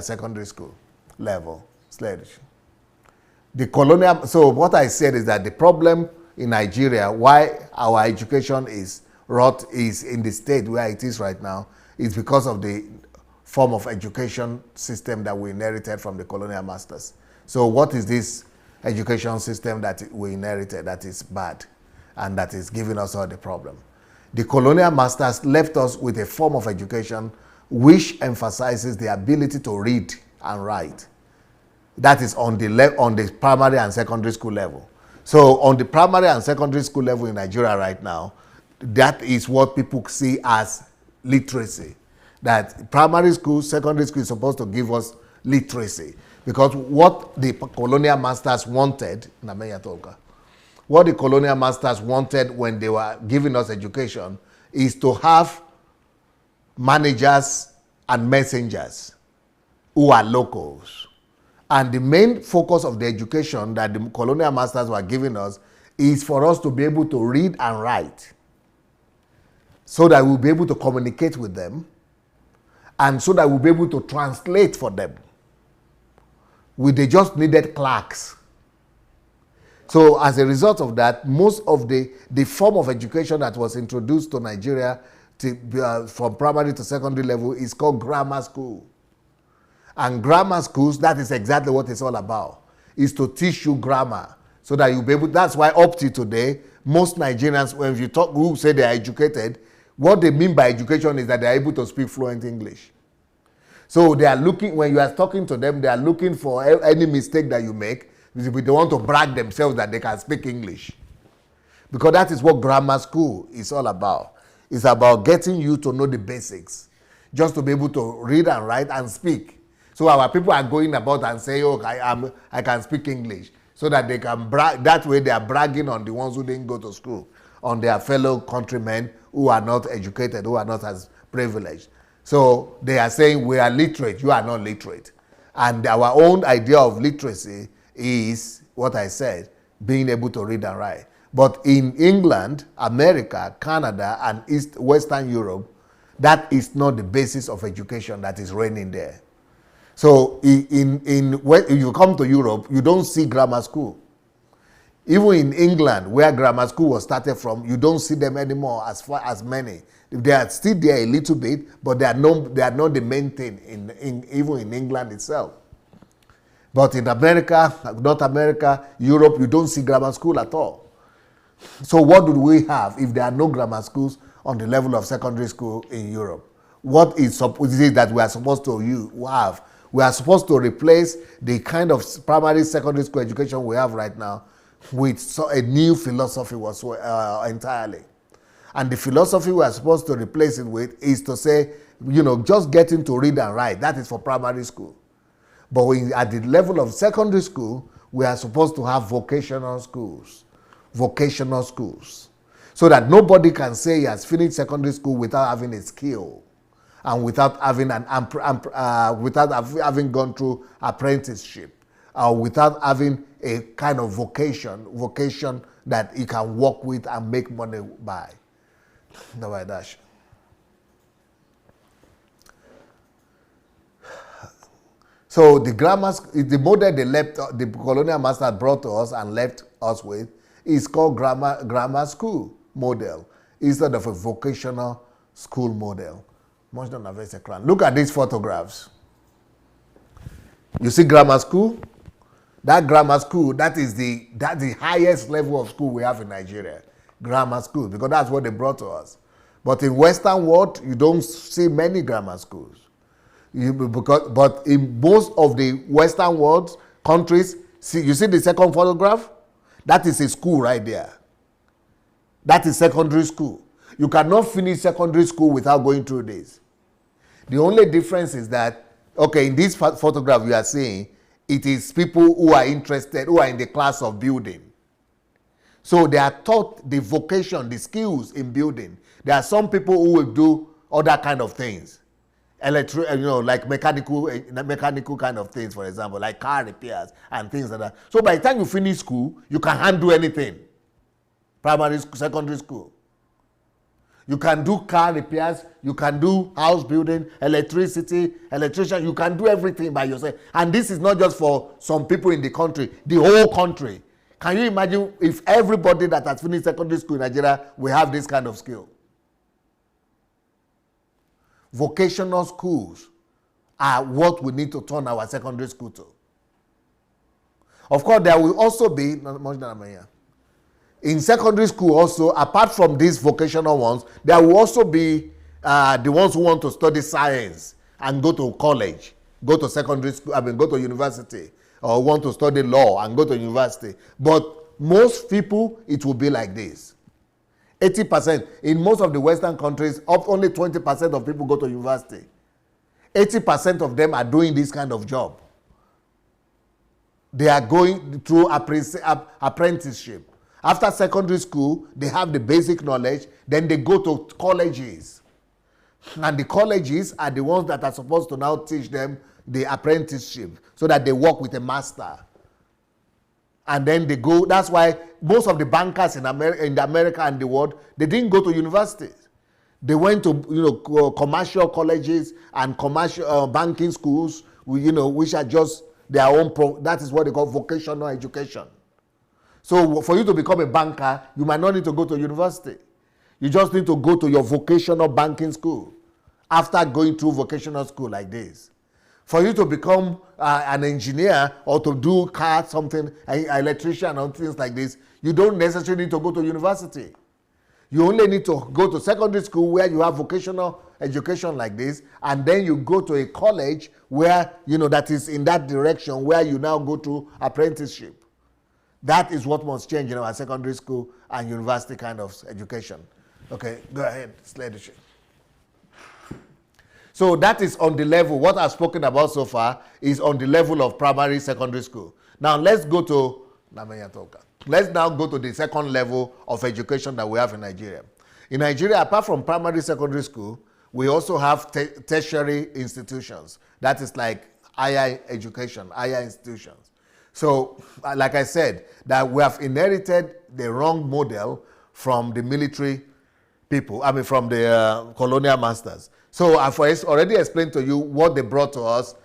secondary school level. So what I said is that the problem in Nigeria, why our education is in the state where it is right now, is because of the form of education system that we inherited from the colonial masters. So what is this education system that we inherited that is bad and that is giving us all the problem? The colonial masters left us with a form of education which emphasizes the ability to read and write. That is on the primary and secondary school level. So on the primary and secondary school level in Nigeria right now, that is what people see as literacy. That primary school, secondary school is supposed to give us literacy. Because what the colonial masters wanted, what the colonial masters wanted when they were giving us education is to have managers and messengers who are locals. And the main focus of the education that the colonial masters were giving us is for us to be able to read and write, so that we'll be able to communicate with them, and so that we'll be able to translate for them. They just needed clerks. So as a result of that, most of the form of education that was introduced to Nigeria from primary to secondary level is called grammar school. And grammar schools, that is exactly what it's all about, is to teach you grammar so that you'll be able. That's why up to today, most Nigerians, when you talk, who say they are educated, what they mean by education is that they are able to speak fluent English. So they are looking, when you are talking to them, they are looking for any mistake that you make. They want to brag themselves that they can speak English. Because that is what grammar school is all about. It's about getting you to know the basics, just to be able to read and write and speak. So our people are going about and saying, oh, I can speak English, so that they can brag. That way they are bragging on the ones who didn't go to school, on their fellow countrymen who are not educated, who are not as privileged. So they are saying, we are literate, you are not literate. And our own idea of literacy is, what I said, being able to read and write. But in England, America, Canada, and Western Europe, that is not the basis of education that is reigning there. So if you come to Europe, you don't see grammar school. Even in England, where grammar school was started from, you don't see them anymore as many. They are still there a little bit, but they are not the main thing even in England itself. But in America, North America, Europe, you don't see grammar school at all. So what do we have if there are no grammar schools on the level of secondary school in Europe? What is it that we are supposed to have? we are supposed to replace the kind of primary, secondary school education we have right now with a new philosophy entirely. And the philosophy we are supposed to replace it with is to say, just getting to read and write. That is for primary school. But at the level of secondary school, we are supposed to have vocational schools. Vocational schools. So that nobody can say he has finished secondary school without having a skill and without having having gone through apprenticeship, or without having a kind of vocation that he can work with and make money by. No way dash. So the model the colonial master brought to us and left us with is called grammar school model instead of a vocational school model. Look at these photographs. You see grammar school? That grammar school, that's the highest level of school we have in Nigeria. Grammar school, because that's what they brought to us. But in Western world, you don't see many grammar schools. But in most of the Western world countries, you see the second photograph? That is a school right there. That is secondary school. You cannot finish secondary school without going through this. The only difference is that, okay, in this photograph you are seeing, it is people who are interested, who are in the class of building. So they are taught the vocation, the skills in building. There are some people who will do other kind of things. Like mechanical kind of things, for example, like car repairs and things like that. So by the time you finish school, you can handle anything. Primary school, secondary school. You can do car repairs, you can do house building, electrician, you can do everything by yourself. And this is not just for some people in the country, the whole country. Can you imagine if everybody that has finished secondary school in Nigeria will have this kind of skill? Vocational schools are what we need to turn our secondary school to. Of course, there will also be, in secondary school also, apart from these vocational ones, there will also be the ones who want to study science and go to college, go to secondary school, go to university, or want to study law and go to university. But most people, it will be like this. 80%. In most of the Western countries, only 20% of people go to university. 80% of them are doing this kind of job. They are going through apprenticeship. After secondary school, they have the basic knowledge, then they go to colleges. And the colleges are the ones that are supposed to now teach them the apprenticeship so that they work with a master. And then they go, that's why most of the bankers in America and the world, they didn't go to universities. They went to commercial colleges and commercial banking schools, which are just their own, that is what they call vocational education. So for you to become a banker, you might not need to go to university. You just need to go to your vocational banking school after going through vocational school like this. For you to become an engineer or to do something, an electrician or things like this, you don't necessarily need to go to university. You only need to go to secondary school where you have vocational education like this, and then you go to a college where, that is in that direction where you now go to apprenticeship. That is what must change in our secondary school and university kind of education. Okay, go ahead, slide the sheet. So that is on the level, what I've spoken about so far is on the level of primary, secondary school. Now let's now go to the second level of education that we have in Nigeria. In Nigeria, apart from primary, secondary school, we also have tertiary institutions. That is like higher education, higher institutions. So, like I said, that we have inherited the wrong model from the military people, from the colonial masters. So I've already explained to you what they brought to us,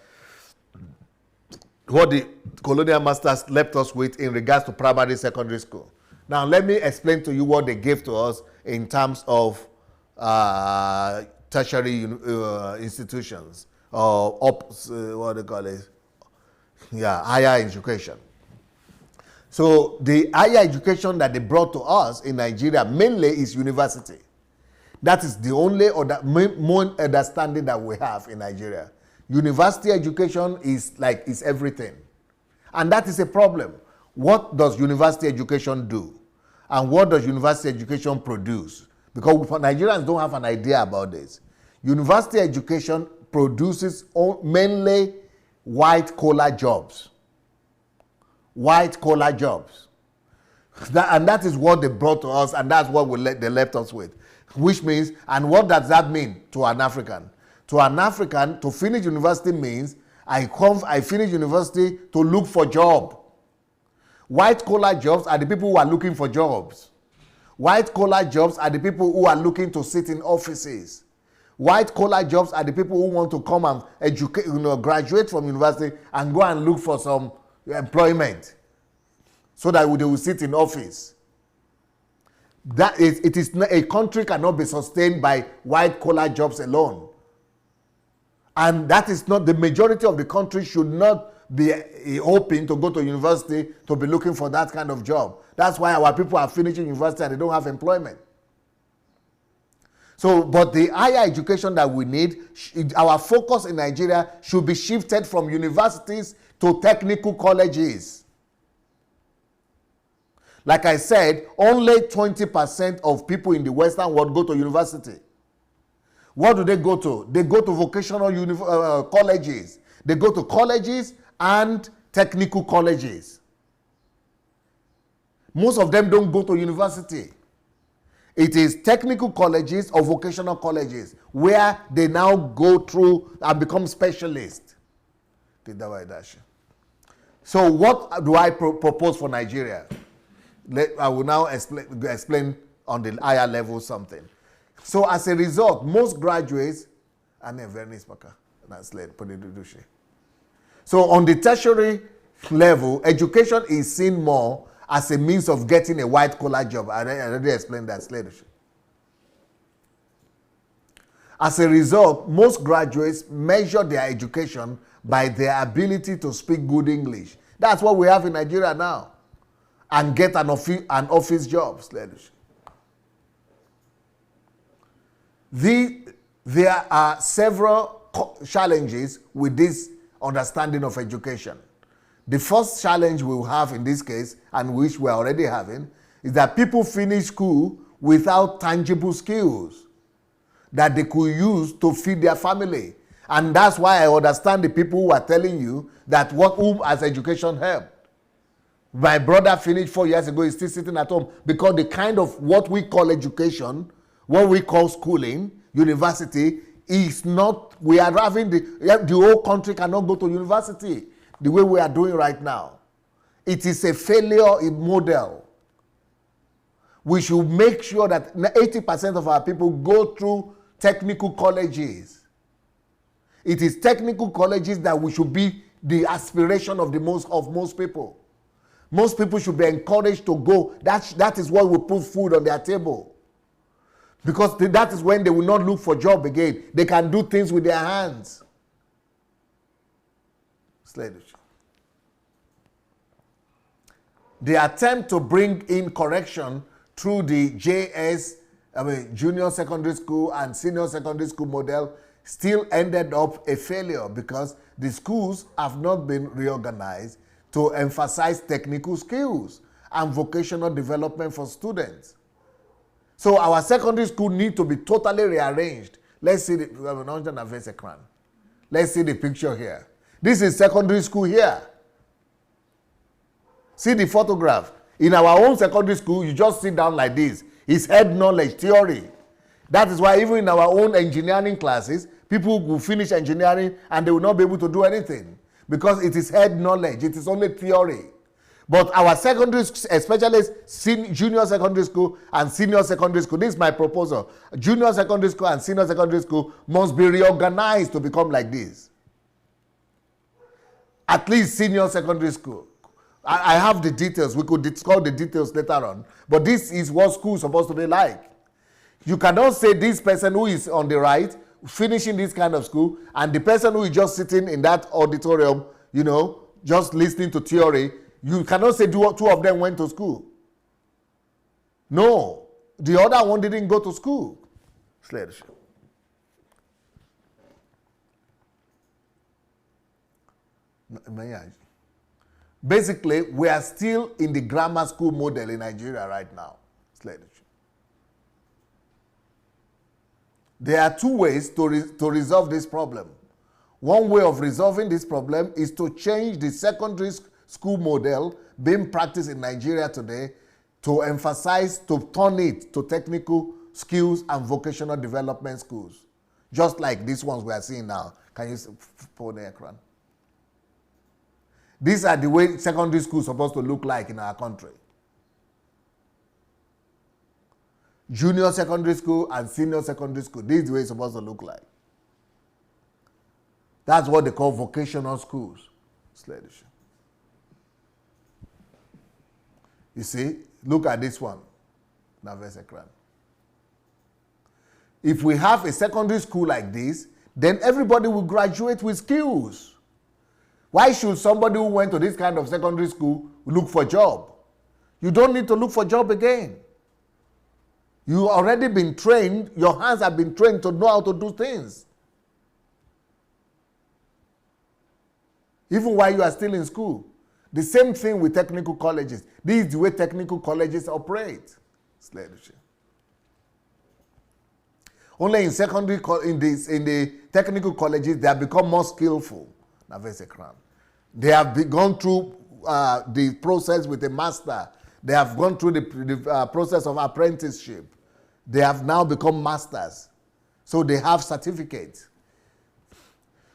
what the colonial masters left us with in regards to primary, secondary school. Now let me explain to you what they gave to us in terms of tertiary institutions, or what they call it, higher education. So the higher education that they brought to us in Nigeria mainly is university. That is the only more understanding that we have in Nigeria. University education is everything. And that is a problem. What does university education do? And what does university education produce? Because Nigerians don't have an idea about this. University education produces mainly white-collar jobs. White-collar jobs. And that is what they brought to us, and that's what they left us with. Which means, and what does that mean to an African? To an African, to finish university means I finish university to look for job. White-collar jobs are the people who are looking for jobs. White-collar jobs are the people who are looking to sit in offices. White-collar jobs are the people who want to come and educate, graduate from university and go and look for some employment so that they will sit in office. A country cannot be sustained by white-collar jobs alone. And that is not, the majority of the country should not be hoping to go to university to be looking for that kind of job. That's why our people are finishing university and they don't have employment. So, but the higher education that we need, our focus in Nigeria should be shifted from universities to technical colleges. Like I said, only 20% of people in the Western world go to university. What do they go to? They go to vocational colleges. They go to colleges and technical colleges. Most of them don't go to university. It is technical colleges or vocational colleges where they now go through and become specialists. So what do I propose for Nigeria? I will now explain on the higher level something. So as a result, most graduates, so on the tertiary level, education is seen more as a means of getting a white-collar job. I already explained that later. As a result, most graduates measure their education by their ability to speak good English. That's what we have in Nigeria now. And get an office job. There are several challenges with this understanding of education. The first challenge we will have in this case, and which we are already having, is that people finish school without tangible skills that they could use to feed their family. And that's why I understand the people who are telling you that whom has education helped. My brother finished 4 years ago, he's still sitting at home because the kind of what we call education, what we call schooling, university, is not, we are having the whole country cannot go to university the way we are doing right now. It is a failure model. We should make sure that 80% of our people go through technical colleges. It is technical colleges that we should be the aspiration of most people. Most people should be encouraged to go. That is what will put food on their table. Because that is when they will not look for job again. They can do things with their hands. The attempt to bring in correction through the junior secondary school and senior secondary school model still ended up a failure because the schools have not been reorganized to emphasize technical skills and vocational development for students. So our secondary school need to be totally rearranged. Let's see the picture here. This is secondary school here. See the photograph. In our own secondary school, you just sit down like this. It's head knowledge, theory. That is why even in our own engineering classes, people will finish engineering and they will not be able to do anything because it is head knowledge. It is only theory. But our secondary, especially junior secondary school and senior secondary school, this is my proposal. Junior secondary school and senior secondary school must be reorganized to become like this. At least senior secondary school. I have the details. We could discuss the details later on. But this is what school is supposed to be like. You cannot say this person who is on the right, finishing this kind of school, and the person who is just sitting in that auditorium, just listening to theory, you cannot say two of them went to school. No. The other one didn't go to school. Basically, we are still in the grammar school model in Nigeria right now. There are two ways to resolve this problem. One way of resolving this problem is to change the secondary school model being practiced in Nigeria today to emphasize, to turn it to technical skills and vocational development schools. Just like these ones we are seeing now. Can you pull the ecran? These are the way secondary schools are supposed to look like in our country. Junior secondary school and senior secondary school. This is the way it's supposed to look like. That's what they call vocational schools. You see, look at this one. If we have a secondary school like this, then everybody will graduate with skills. Why should somebody who went to this kind of secondary school look for a job? You don't need to look for a job again. You already been trained, your hands have been trained to know how to do things. Even while you are still in school. The same thing with technical colleges. This is the way technical colleges operate. Only in secondary, in the technical colleges, they have become more skillful. They have gone through the process with a master. They have gone through the process of apprenticeship. They have now become masters. So they have certificates.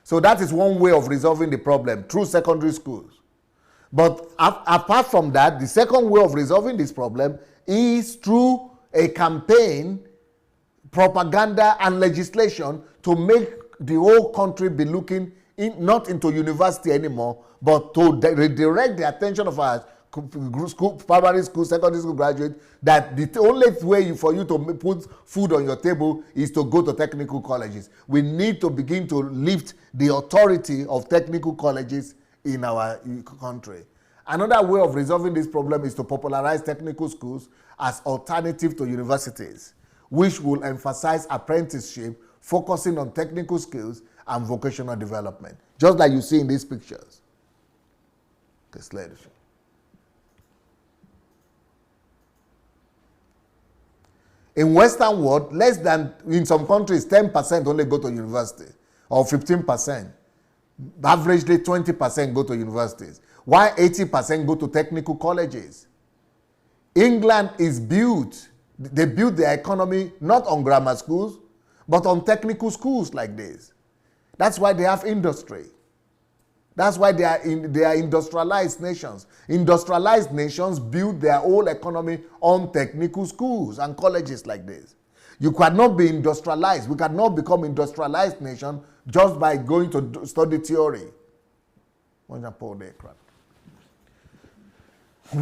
So that is one way of resolving the problem, through secondary schools. But apart from that, the second way of resolving this problem is through a campaign, propaganda, and legislation to make the whole country be looking not into university anymore, but to redirect the attention of our school, primary school, secondary school graduates, that the only way for you to put food on your table is to go to technical colleges. We need to begin to lift the authority of technical colleges in our country. Another way of resolving this problem is to popularize technical schools as alternative to universities, which will emphasize apprenticeship, focusing on technical skills and vocational development, just like you see in these pictures. This leadership. In Western world, less than, in some countries, 10% only go to university, or 15%. Averagely 20% go to universities, while 80% go to technical colleges. England is built, they built their economy not on grammar schools, but on technical schools like this. That's why they have industry. That's why they are industrialized nations. Industrialized nations build their whole economy on technical schools and colleges like this. You cannot be industrialized. We cannot become industrialized nation just by going to study theory. We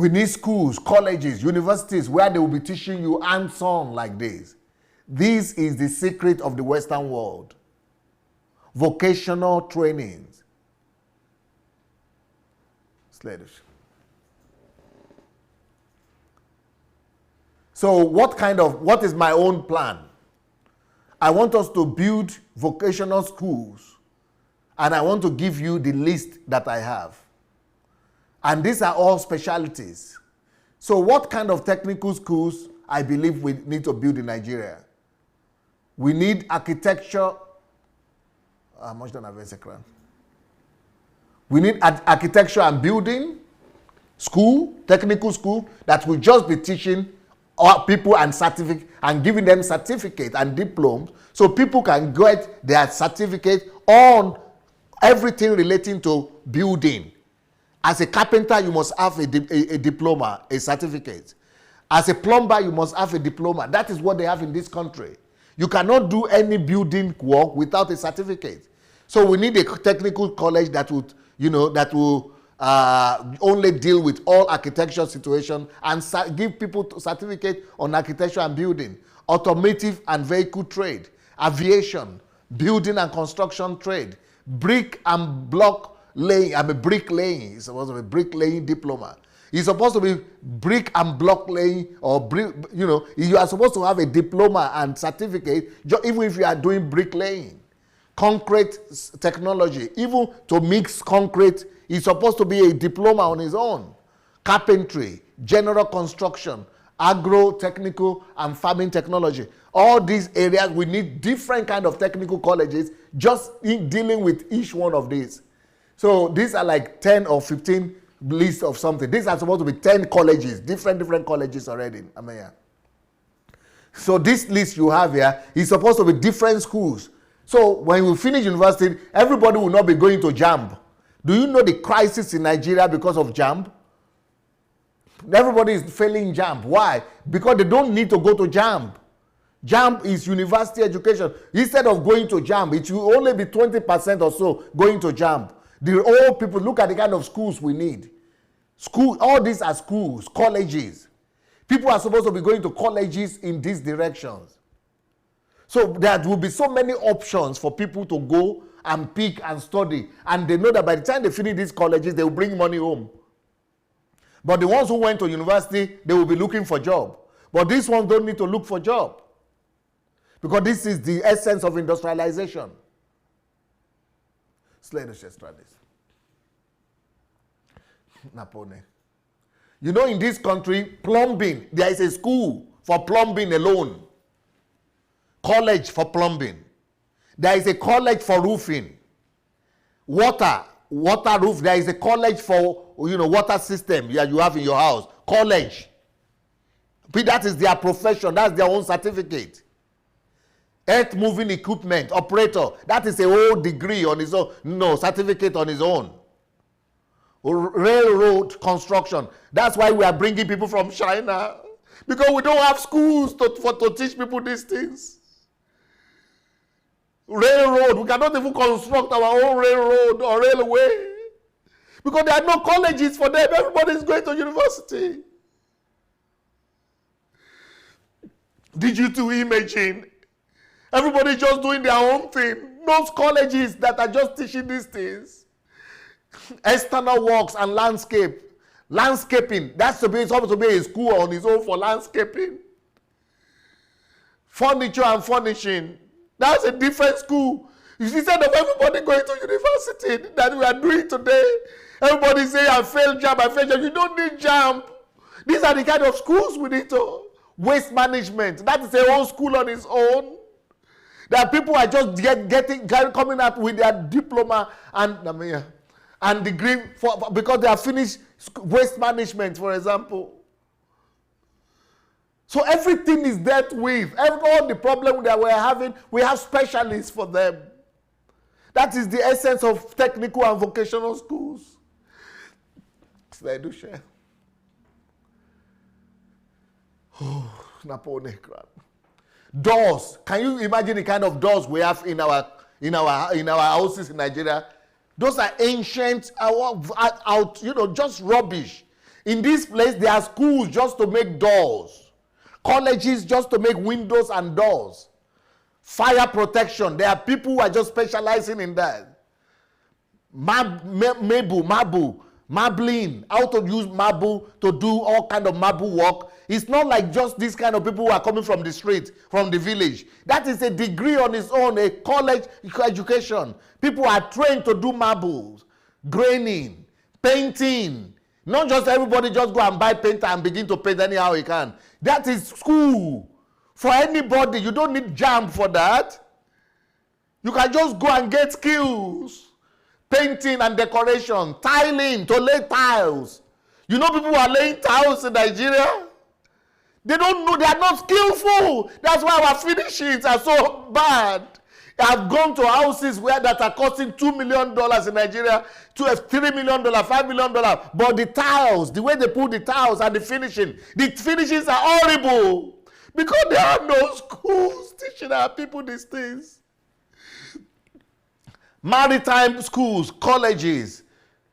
need schools, colleges, universities where they will be teaching you hands-on like this. This is the secret of the Western world. Vocational trainings. So what is my own plan? I want us to build vocational schools, and I want to give you the list that I have. And these are all specialties. So what kind of technical schools I believe we need to build in Nigeria? We need architecture. We need architecture and building school, technical school, that will just be teaching people and giving them certificate and diplomas, so people can get their certificate on everything relating to building. As a carpenter, you must have a diploma, a certificate. As a plumber, you must have a diploma. That is what they have in this country. You cannot do any building work without a certificate. So we need a technical college that would, that will only deal with all architecture situation and give people certificate on architecture and building, automotive and vehicle trade, aviation, building and construction trade, brick and block laying. Brick laying. It's supposed to be brick laying diploma. It's supposed to be brick and block laying, or brick, you are supposed to have a diploma and certificate, even if you are doing brick laying. concrete technology. Even to mix concrete, it's supposed to be a diploma on its own. Carpentry, general construction, agro-technical and farming technology. All these areas, we need different kind of technical colleges just in dealing with each one of these. So these are like 10 or 15 lists of something. These are supposed to be 10 colleges, different colleges already. So this list you have here is supposed to be different schools. So when we finish university, everybody will not be going to JAMB. Do you know the crisis in Nigeria because of JAMB? Everybody is failing JAMB. Why? Because they don't need to go to JAMB. JAMB is university education. Instead of going to JAMB, it will only be 20% or so going to JAMB. The old people, look at the kind of schools we need. All these are schools, colleges. People are supposed to be going to colleges in these directions. So there will be so many options for people to go and pick and study. And they know that by the time they finish these colleges, they will bring money home. But the ones who went to university, they will be looking for job. But these ones don't need to look for job. Because this is the essence of industrialization. Napone. You know, in this country, plumbing, there is a school for plumbing alone. College for plumbing. There is a college for roofing. Water roof, there is a college for, water system you have in your house. College. That is their profession. That's their own certificate. Earth moving equipment operator. That is a whole degree on its own. No, certificate on its own. Railroad construction. That's why we are bringing people from China. Because we don't have schools to teach people these things. Railroad. We cannot even construct our own railroad or railway. Because there are no colleges for them. Everybody is going to university. Digital imaging. Everybody just doing their own thing. Those colleges that are just teaching these things. External works and landscape. Landscaping. That's supposed to be a school on its own for landscaping. Furniture and furnishing. That's a different school. Instead of everybody going to university that we are doing today, everybody say, I failed JAMB. You don't need JAMB. These are the kind of schools we need to. Waste management. That is a whole school on its own. That people are just coming out with their diploma and degree because they have finished waste management, for example. So everything is dealt with. All the problem that we're having, we have specialists for them. That is the essence of technical and vocational schools. Doors. Can you imagine the kind of doors we have in our houses in Nigeria? Those are ancient, just rubbish. In this place, there are schools just to make doors. Colleges just to make windows and doors. Fire protection. There are people who are just specializing in that. Marbling. How to use marble to do all kind of marble work. It's not like just this kind of people who are coming from the street, from the village. That is a degree on its own, a college education. People are trained to do marbles, graining, painting. Not just everybody just go and buy paint and begin to paint anyhow he can. That is school. For anybody, you don't need JAMB for that. You can just go and get skills. Painting and decoration, tiling, to lay tiles. You know people who are laying tiles in Nigeria? They don't know, they are not skillful. That's why our finishings are so bad. I've gone to houses that are costing $2 million in Nigeria, $3 million, $5 million. But the tiles, the way they put the tiles and the finishings are horrible. Because there are no schools teaching our people these things. Maritime schools, colleges,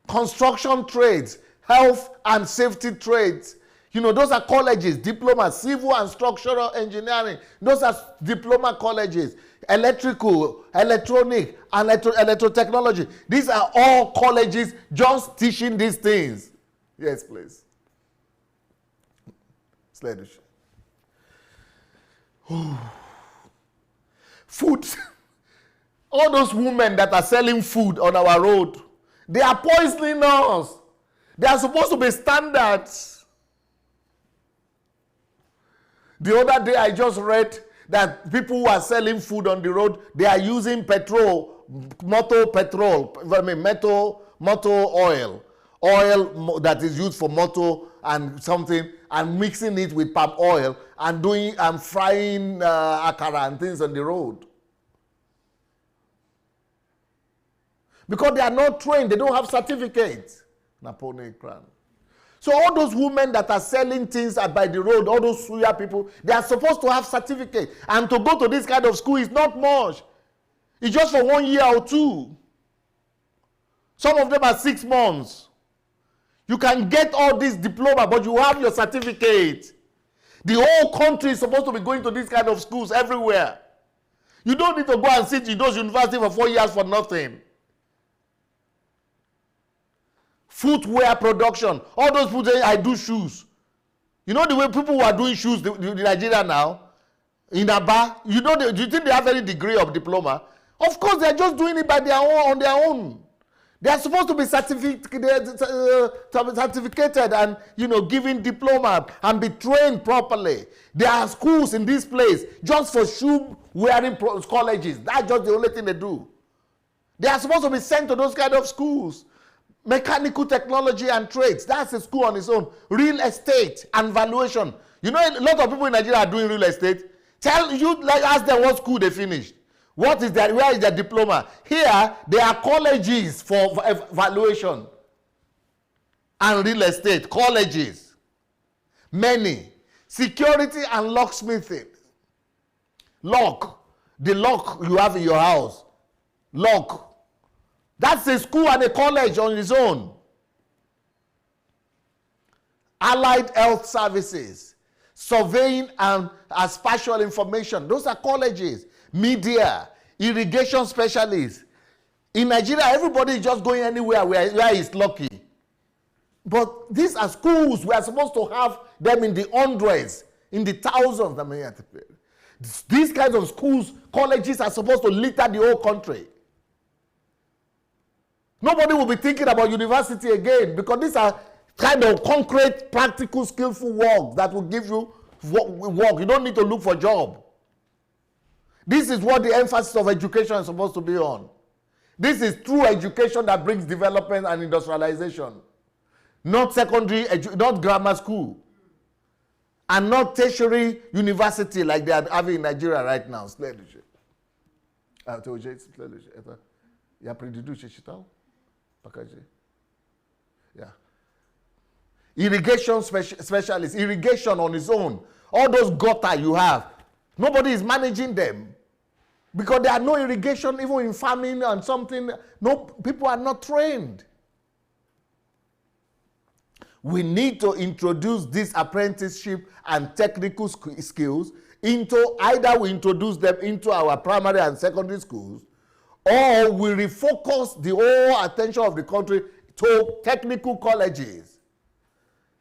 construction trades, health and safety trades. Those are colleges, diploma, civil and structural engineering. Those are diploma colleges. Electrical, electronic, and electrotechnology. These are all colleges just teaching these things. Yes, please. Food. All those women that are selling food on our road, they are poisoning us. They are supposed to be standards. The other day I just read that people who are selling food on the road, they are using motor oil that is used for motor and something, and mixing it with palm oil and frying akara and things on the road. Because they are not trained, they don't have certificates. Napoleon Crown. So all those women that are selling things by the road, all those suya people, they are supposed to have certificate. And to go to this kind of school is not much. It's just for 1 year or 2. Some of them are 6 months. You can get all this diploma, but you have your certificate. The whole country is supposed to be going to this kind of schools everywhere. You don't need to go and sit in those universities for 4 years for nothing. Footwear production. All those people say, I do shoes. You know the way people who are doing shoes in Nigeria now, in Aba, do you think they have any degree of diploma? Of course, they are just doing it on their own. They are supposed to be certificated and, given diploma and be trained properly. There are schools in this place just for shoe wearing colleges. That's just the only thing they do. They are supposed to be sent to those kind of schools. Mechanical technology and trades, that's a school on its own. Real estate and valuation. A lot of people in Nigeria are doing real estate. Ask them what school they finished. Where is their diploma? Here, there are colleges for valuation and real estate. Colleges. Many. Security and locksmithing. Lock. The lock you have in your house. Lock. That's a school and a college on its own. Allied health services, surveying and spatial information, those are colleges. Media, irrigation specialists. In Nigeria, everybody is just going anywhere where he's lucky. But these are schools. We are supposed to have them in the hundreds, in the thousands. These kinds of schools, colleges are supposed to litter the whole country. Nobody will be thinking about university again, because these are kind of concrete, practical, skillful work that will give you work. You don't need to look for a job. This is what the emphasis of education is supposed to be on. This is true education that brings development and industrialization. Not not grammar school. And not tertiary university like they are having in Nigeria right now. Yeah. Irrigation specialists, irrigation on its own. All those gutter you have, nobody is managing them. Because there are no irrigation, even in farming and something. No, people are not trained. We need to introduce this apprenticeship and technical skills into, either we introduce them into our primary and secondary schools, or we refocus the whole attention of the country to technical colleges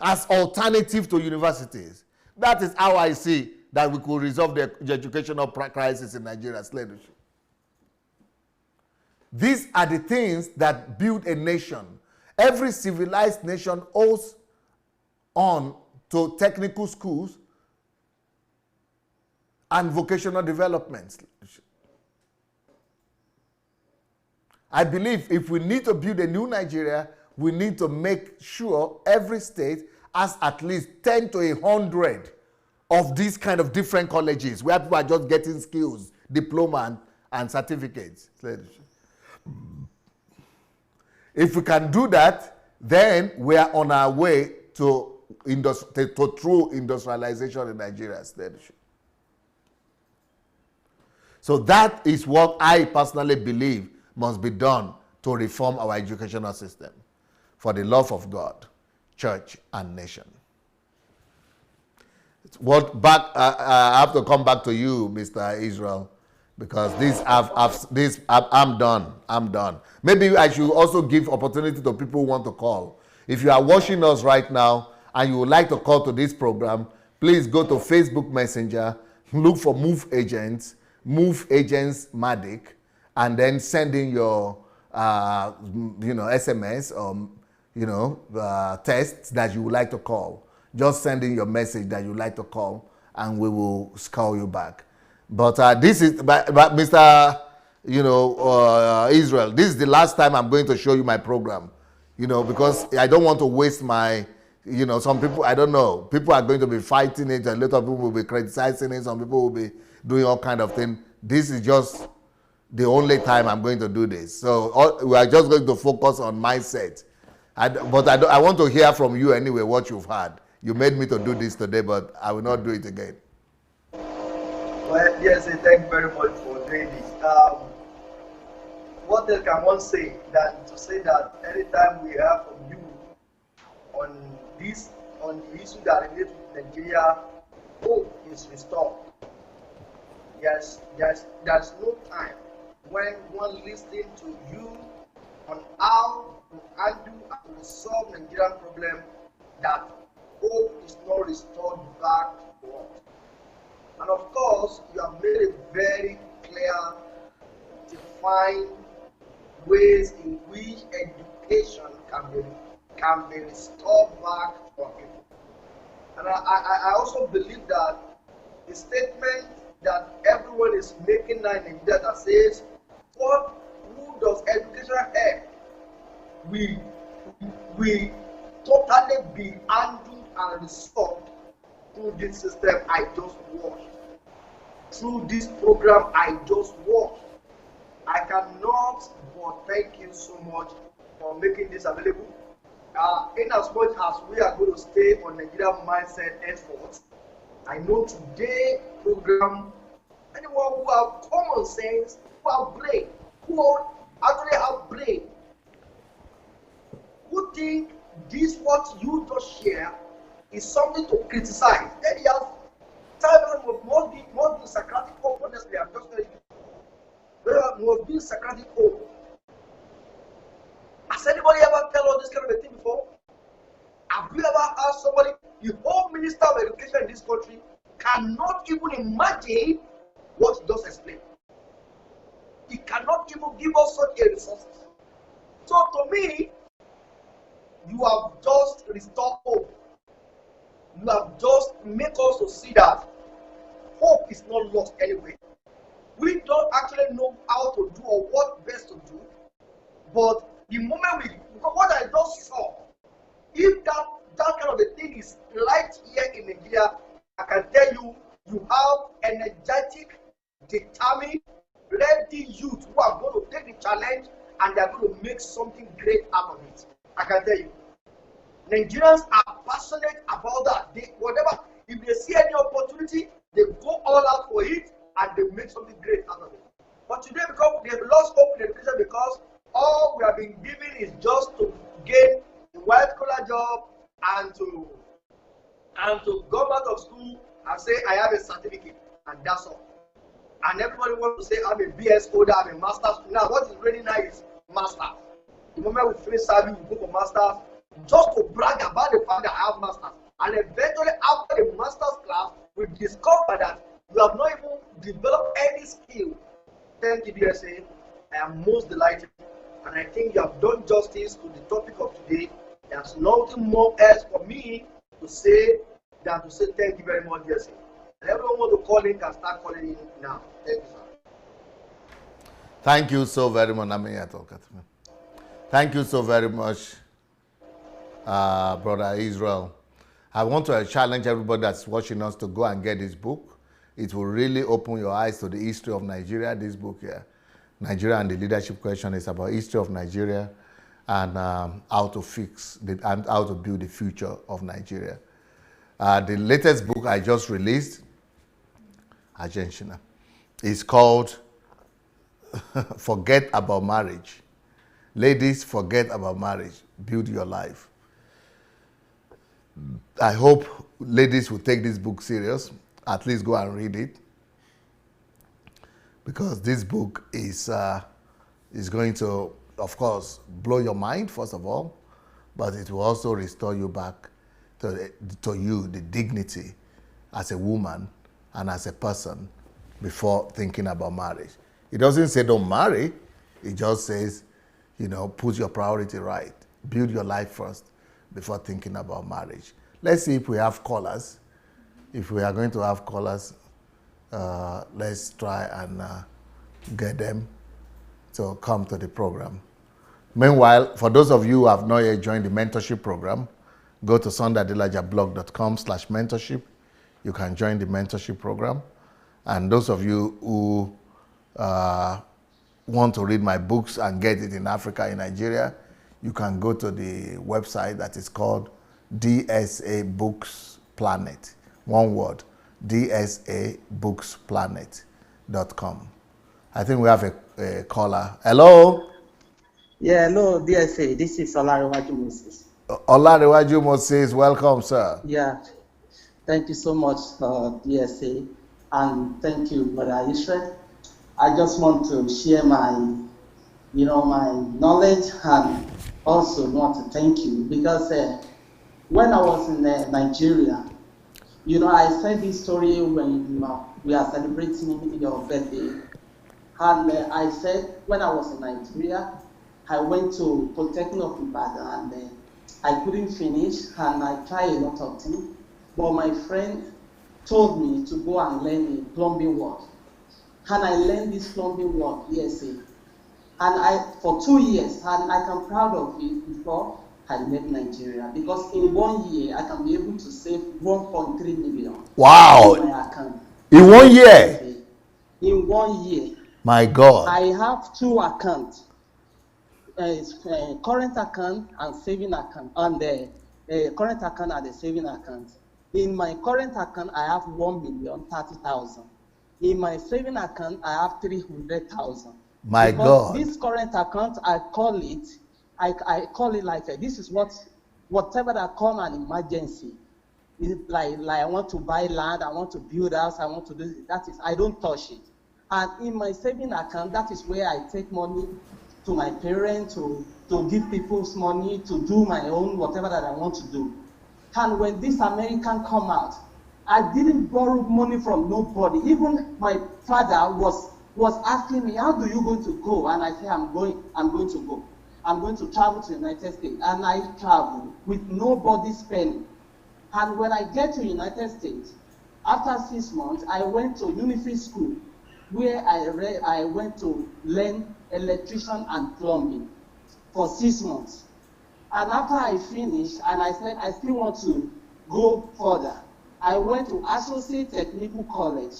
as alternative to universities. That is how I see that we could resolve the educational crisis in Nigeria. These are the things that build a nation. Every civilized nation owes on to technical schools and vocational development. I believe if we need to build a new Nigeria, we need to make sure every state has at least 10 to 100 of these kind of different colleges where people are just getting skills, diploma and certificates. If we can do that, then we are on our way to true industrialization in Nigeria. So that is what I personally believe must be done to reform our educational system for the love of God, church, and nation. I have to come back to you, Mr. Israel, because I'm done. Maybe I should also give opportunity to people who want to call. If you are watching us right now and you would like to call to this program, please go to Facebook Messenger, look for Move Agents Matic, and then sending your, SMS or, text that you would like to call. Just sending your message that you would like to call, and we will call you back. But this is, but Mr. Israel, this is the last time I'm going to show you my program, because I don't want to waste my, some people, I don't know, people are going to be fighting it, a lot of people will be criticizing it, some people will be doing all kind of things. This is just the only time I'm going to do this. So we are just going to focus on mindset. I want to hear from you anyway what you've had. You made me to do this today, but I will not do it again. Well, yes, thank you very much for doing this. What else can one say than to say that anytime we hear from you on the issue that relates with Nigeria, hope is restored. Yes, there's no time when one listening to you on how to handle and resolve Nigerian problem that hope is not restored back to us. And of course, you have made a very clear, defined ways in which education can be restored back to our people. And I also believe that the statement that everyone is making now in Nigeria that says, who does education help? We totally be handled and resolved through this system I just watched, through this program I just watched. I cannot but thank you so much for making this available. In as much as we are going to stay on Nigerian mindset efforts, I know today program, anyone who have common sense, who have brain, who actually have brain, who think this what you just share is something to criticize. Then he has time must be Socratic hope. Honestly, I'm just telling you. There must be Socratic hope. Has anybody ever tell us this kind of a thing before? Have you ever asked somebody, the whole minister of education in this country cannot even imagine what he just explained? He cannot even give us such a resources. So to me, you have just restored hope. You have just made us to see that hope is not lost anyway. We don't actually know how to do or what best to do, but the moment because what I just saw, if that kind of a thing is right here in Nigeria, I can tell you, you have energetic, determined, ready youth who are going to take the challenge and they are going to make something great out of it. I can tell you. Nigerians are passionate about that. If they see any opportunity, they go all out for it and they make something great out of it. But today, because they have lost hope in education because all we have been given is just to gain a white-collar job and to go out of school and say, I have a certificate, and that's all. And everybody wants to say, I'm a BS holder, I'm a master's. Now, what is really nice is master's. The moment we finish serving, we go for master's, just to brag about the fact that I have masters. And eventually, after the master's class, we discover that you have not even developed any skill. Thank you, DSA. I am most delighted. And I think you have done justice to the topic of today. There's nothing more else for me to say than to say thank you very much, DSA. And everyone who wants to call in can start calling in now. Thank you, sir. Thank you so very much. Thank you so very much, Brother Israel. I want to challenge everybody that's watching us to go and get this book. It will really open your eyes to the history of Nigeria. This book here, Nigeria and the Leadership Question, is about history of Nigeria and how to fix and how to build the future of Nigeria. The latest book I just released, Argentina, is called Forget About Marriage. Ladies, forget about marriage. Build your life. I hope ladies will take this book serious. At least go and read it, because this book is going to, of course, blow your mind first of all, but it will also restore you back to you the dignity as a woman and as a person before thinking about marriage. It doesn't say don't marry. It just says, put your priority right. Build your life first before thinking about marriage. Let's see if we have callers. If we are going to have callers, let's try and get them to come to the program. Meanwhile, for those of you who have not yet joined the mentorship program, go to sundayadelajablog.com/mentorship. You can join the mentorship program. And those of you who want to read my books and get it in Africa, in Nigeria, you can go to the website that is called DSA Books Planet. One word, dsabooksplanet.com. I think we have a caller. Hello? Yeah, hello, DSA. This is Olarewaju Moses. Olarewaju Moses, welcome, sir. Yeah, thank you so much, DSA, and thank you, Brother Israel. I just want to share my knowledge, and also want to thank you because when I was in Nigeria, I said this story when we are celebrating your birthday, and I said when I was in Nigeria, I went to Polytechnic of Ibadan and I couldn't finish, and I tried a lot of things, but my friend told me to go and learn a plumbing work. And I learned this plumbing work, DSA. And for 2 years, and I am proud of it before I left Nigeria, because in 1 year, I can be able to save 1.3 million. Wow! In my account. In 1 year? In 1 year. My God. I have 2 accounts. Current account and saving account, and the current account and the saving account. In my current account, I have 1,030,000. In my saving account, I have 300,000. My God. This current account, I call it like this is whatever that come an emergency. Like I want to buy land, I want to build house, I want to do that is I don't touch it. And in my saving account, that is where I take money to my parents, to give people's money, to do my own whatever that I want to do. And when this American come out, I didn't borrow money from nobody. Even my father was asking me, how do you going to go? And I say, I'm going to go. I'm going to travel to the United States. And I travel with nobody's penny. And when I get to the United States, after 6 months, I went to Unifree School, where I went to learn electrician and plumbing for 6 months. And after I finished, and I said, I still want to go further, I went to Associate Technical College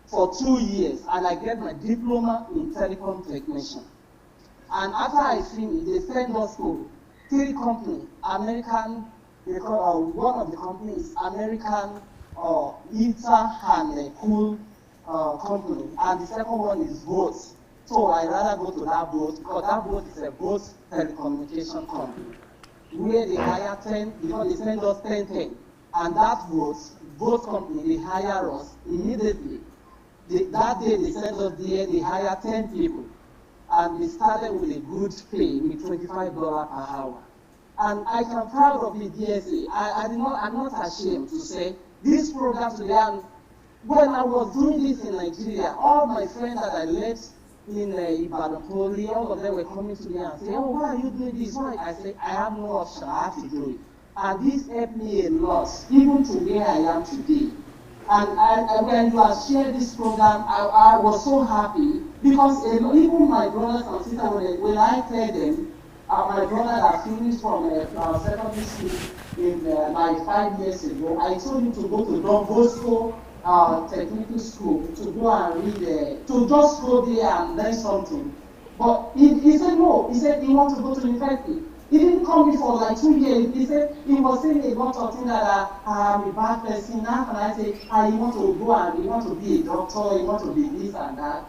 for 2 years, and I get my diploma in telecom technician. And after I finished, they sent us to 3 companies, American, one of the companies, American heater and cool company, and the second one is boat. So I rather go to that boat, because that boat is a boat telecommunication company, where they hire 10, because they send us 10, and that boat company, they hire us immediately. That day they send us there, they hire 10 people, and they started with a good pay, with $25 per hour. And I am proud of the DSA. I'm not ashamed to say this program today. And when I was doing this in Nigeria, all my friends that I left in Ibadan Poly, all of them were coming to me and saying, oh, why are you doing this? Why? I said, I have no option, I have to do it. And this helped me a lot, even to where I am today. And when you have shared this program, I was so happy, because even my brothers and sisters, when I tell them, my brother that finished from secondary school like 5 years ago, I told him to go to Don Bosco Technical School to go and read, to just go there and learn something. But he said no. He said he wants to go to university. He didn't call me for like 2 years. He said he was saying a lot of things that I'm a bad person. Now and I say, you want to go and you want to be a doctor, you want to be this and that.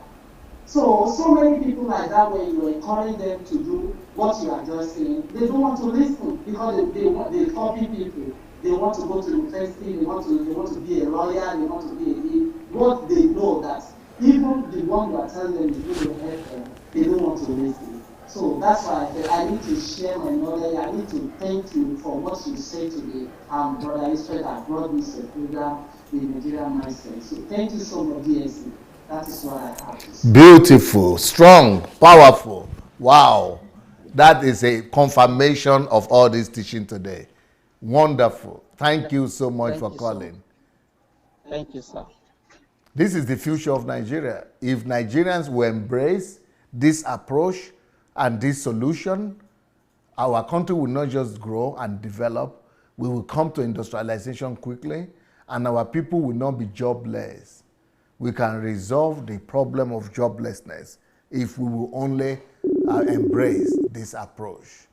So many people like that, when you encourage them to do what you are just saying, they don't want to listen, because they copy people. They want to go to university, they want to be a lawyer, they want to be what they know that even the one you are telling them is going to help them, they don't want to listen. So that's why I said I need to share my knowledge. I need to thank you for what you say today. Brother Israel, that brought this program, the Nigerian mindset. So thank you so much, DSC. That is what I have to say. Beautiful, strong, powerful. Wow. That is a confirmation of all this teaching today. Wonderful. Thank you so much for Thank you so much. calling. Thank you, sir. This is the future of Nigeria. If Nigerians will embrace this approach and this solution, our country will not just grow and develop, we will come to industrialization quickly, and our people will not be jobless. We can resolve the problem of joblessness if we will only embrace this approach.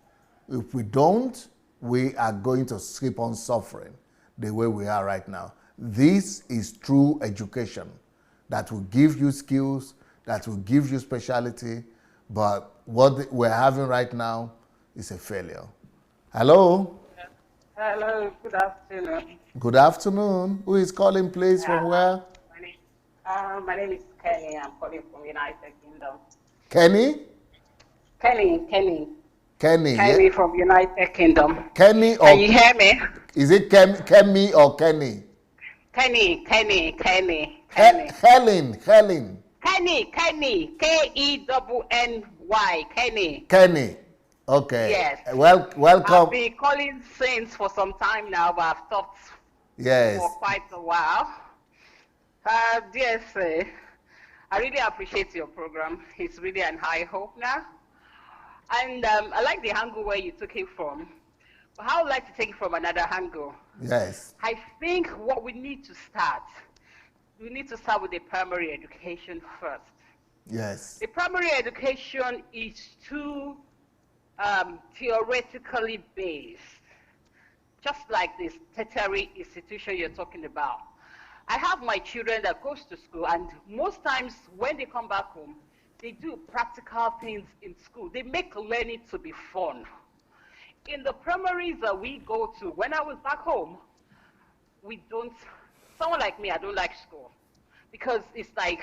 If we don't, we are going to keep on suffering the way we are right now. This is true education that will give you skills, that will give you specialty, but what we're having right now is a failure. Hello? Hello, good afternoon. Good afternoon. Who is calling, please, from where? My name is Kenny. I'm calling from United Kingdom. Kenny? Kenny Kenny, yeah? from United Kingdom. Kenny or... Can you hear me? Is it Kemi or Kenny? Kenny. Helen. Kenny, Kenny. Kenny. Kenny. Okay. Yes. Welcome. I've been calling Saints for some time now, but I've stopped Yes. for quite a while. Dear sir, I really appreciate your program. It's really an high hope now. And I like the angle where you took it from. But I would like to take it from another angle. Yes. I think what we need to start with the primary education first. Yes. The primary education is too theoretically based, just like this tertiary institution you're talking about. I have my children that goes to school, and most times when they come back home, they do practical things in school. They make learning to be fun. In the primaries that we go to, when I was back home, someone like me, I don't like school. Because it's like,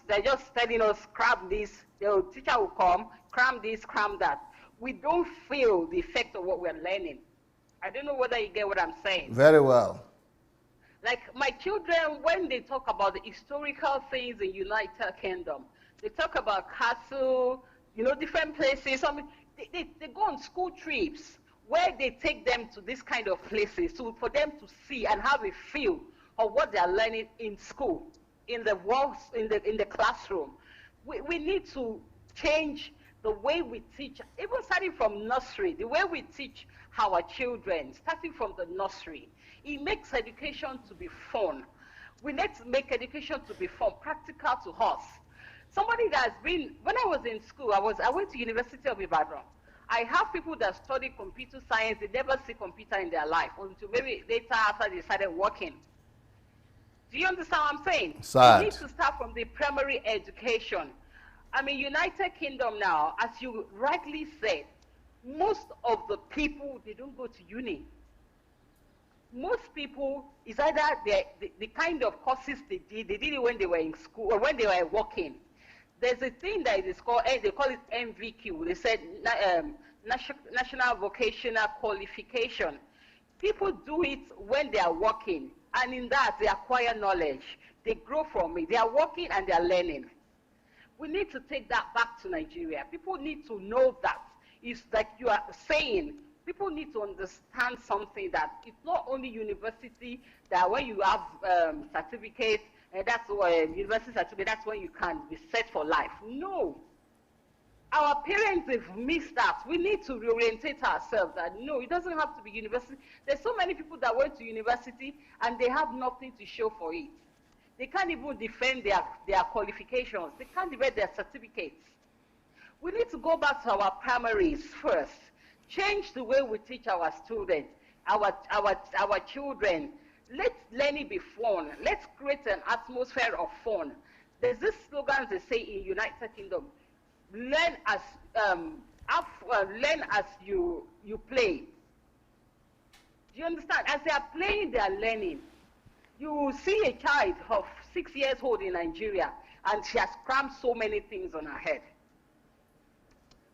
they're just telling us, cram this, the teacher will come, cram this, cram that. We don't feel the effect of what we're learning. I don't know whether you get what I'm saying. Very well. Like my children, when they talk about the historical things in United Kingdom, they talk about castle, different places. I mean, they go on school trips where they take them to this kind of places for them to see and have a feel of what they are learning in school, in the walls, in the classroom. We need to change the way we teach, even starting from nursery, the way we teach our children, starting from the nursery. It makes education to be fun. We need to make education to be fun, practical to us. Somebody that's been, when I was in school, I went to University of Ibadan. I have people that study computer science, they never see computer in their life until maybe later after they started working. Do you understand what I'm saying? Sad. We need to start from the primary education. I mean, United Kingdom now, as you rightly said, most of the people, they don't go to uni. Most people, is either the kind of courses they did it when they were in school or when they were working. There's a thing that is called, they call it MVQ. They said National Vocational Qualification. People do it when they are working, and in that they acquire knowledge. They grow from it. They are working and they are learning. We need to take that back to Nigeria. People need to know that. It's like you are saying, people need to understand something, that it's not only university that when you have certificate, that's university certificate, that's when you can be set for life. No. Our parents have missed that. We need to reorientate ourselves that no, it doesn't have to be university. There's so many people that went to university and they have nothing to show for it. They can't even defend their qualifications. They can't defend their certificates. We need to go back to our primaries first. Change the way we teach our students, our children. Let learning be fun. Let's create an atmosphere of fun. There's this slogan they say in United Kingdom: learn as you play. Do you understand? As they are playing, they are learning. You will see a child of 6 years old in Nigeria, and she has crammed so many things on her head.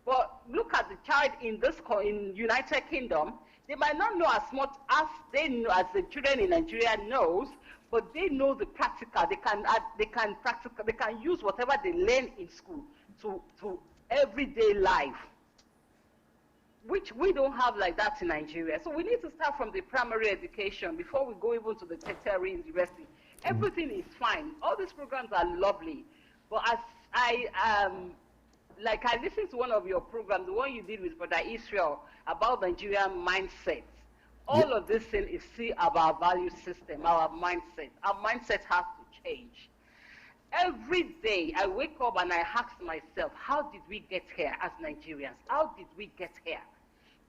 But look at the child in United Kingdom. They might not know as much as they know, as the children in Nigeria knows, but they know the practical. They can use whatever they learn in school to everyday life, which we don't have like that in Nigeria. So we need to start from the primary education before we go even to the tertiary university. Everything is fine. All these programs are lovely, but as like I listened to one of your programs, the one you did with Brother Israel about Nigerian mindsets. All of this thing is still about value system, our mindset. Our mindset has to change. Every day I wake up and I ask myself, how did we get here as Nigerians? How did we get here?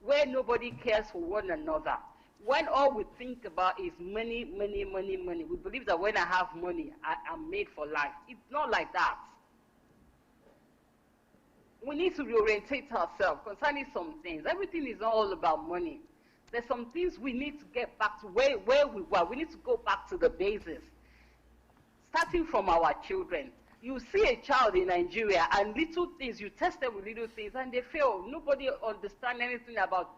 Where nobody cares for one another. When all we think about is money, money, money, money. We believe that when I have money, I'm made for life. It's not like that. We need to reorientate ourselves concerning some things. Everything is all about money. There's some things we need to get back to where we were. We need to go back to the basis. Starting from our children. You see a child in Nigeria and little things, you test them with little things and they fail. Nobody understands anything about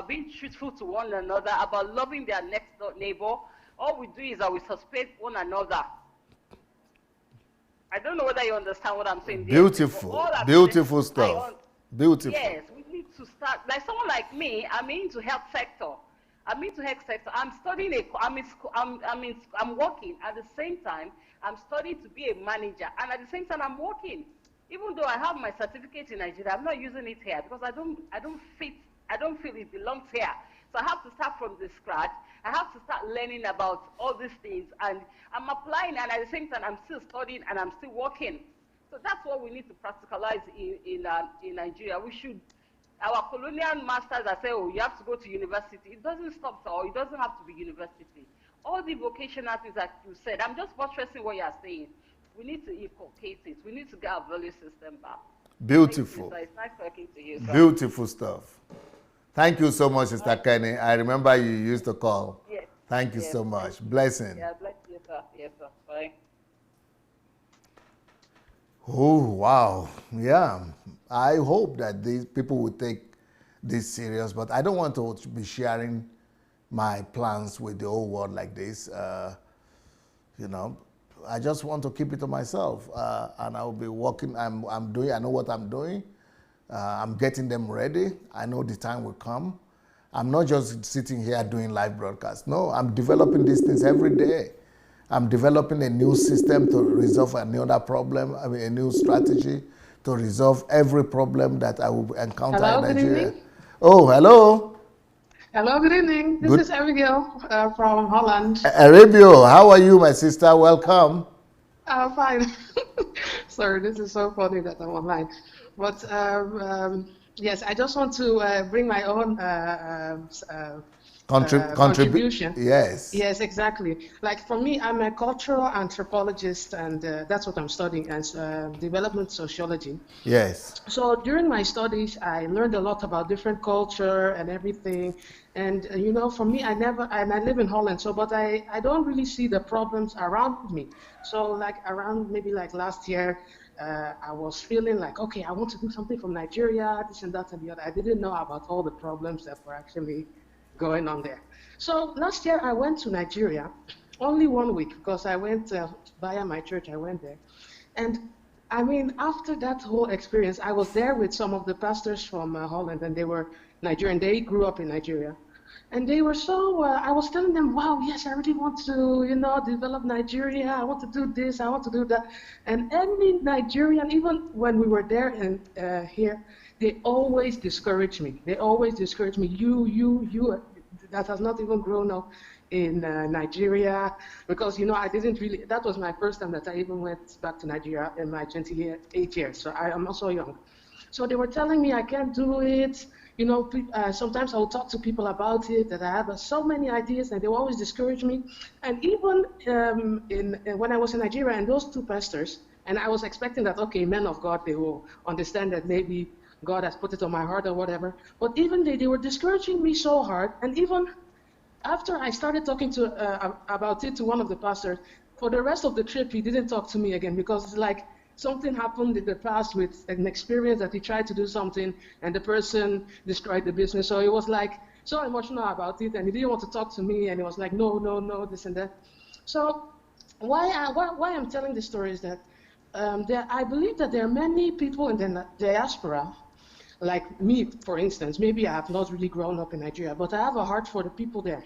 being truthful to one another, about loving their next door neighbor. All we do is that we suspect one another. I don't know whether you understand what I'm saying. Beautiful, beautiful stuff. Beautiful. Yes, we need to start. Like someone like me, I'm into health sector. I'm studying I'm working at the same time. I'm studying to be a manager, and at the same time I'm working. Even though I have my certificate in Nigeria, I'm not using it here because I don't feel it belongs here. So I have to start from the scratch. I have to start learning about all these things, and I'm applying, and at the same time I'm still studying and I'm still working. So that's what we need to practicalize in Nigeria. Our colonial masters that say, oh, you have to go to university. It doesn't stop, or it doesn't have to be university. All the vocational things that you said, I'm just buttressing what you are saying. We need to inculcate it. We need to get our value system back. Beautiful. You, it's nice talking to you, sir. Beautiful stuff. Thank you so much, Sister Kenny. I remember you used to call. Yes. Thank you so much. Blessing. Yeah, bless you, sir. Yes, sir. Bye. Oh, wow. Yeah. I hope that these people will take this serious, but I don't want to be sharing my plans with the whole world like this. You know, I just want to keep it to myself, and I'll be working. I know what I'm doing. I'm getting them ready. I know the time will come. I'm not just sitting here doing live broadcasts. No, I'm developing these things every day. I'm developing a new system to resolve another problem, a new strategy to resolve every problem that I will encounter in Nigeria. Good evening. Oh, hello. Hello, good evening. This is Abigail from Holland. Arabio, how are you, my sister? Welcome. Fine. Sorry, this is so funny that I'm online. But yes, I just want to bring my own contribution. Yes. Yes, exactly. Like for me, I'm a cultural anthropologist, and that's what I'm studying as development sociology. Yes. So during my studies, I learned a lot about different culture and everything. And you know, for me, I live in Holland, so but I don't really see the problems around me. So like around maybe like last year, I was feeling like, okay, I want to do something from Nigeria, this and that and the other. I didn't know about all the problems that were actually going on there. So last year I went to Nigeria, only 1 week, because I went via my church, I went there. And I mean, after that whole experience, I was there with some of the pastors from Holland, and they were Nigerian. They grew up in Nigeria. And they were so, I was telling them, wow, yes, I really want to, you know, develop Nigeria. I want to do this, I want to do that. And any Nigerian, even when we were there and here, they always discourage me. They always discourage me. You, that has not even grown up in Nigeria, because, you know, I didn't really, that was my first time that I even went back to Nigeria in my 28 years. So I am also young. So they were telling me I can't do it. You know, sometimes I will talk to people about it, that I have so many ideas, and they will always discourage me. And even when I was in Nigeria, and those two pastors, and I was expecting that, okay, men of God, they will understand that maybe God has put it on my heart or whatever. But even they were discouraging me so hard. And even after I started talking about it to one of the pastors, for the rest of the trip, he didn't talk to me again, because it's like something happened in the past with an experience that he tried to do something and the person destroyed the business. So he was like so emotional about it and he didn't want to talk to me and he was like, no, no, no, this and that. So why I'm telling this story is that I believe that there are many people in the diaspora, like me, for instance. Maybe I have not really grown up in Nigeria, but I have a heart for the people there.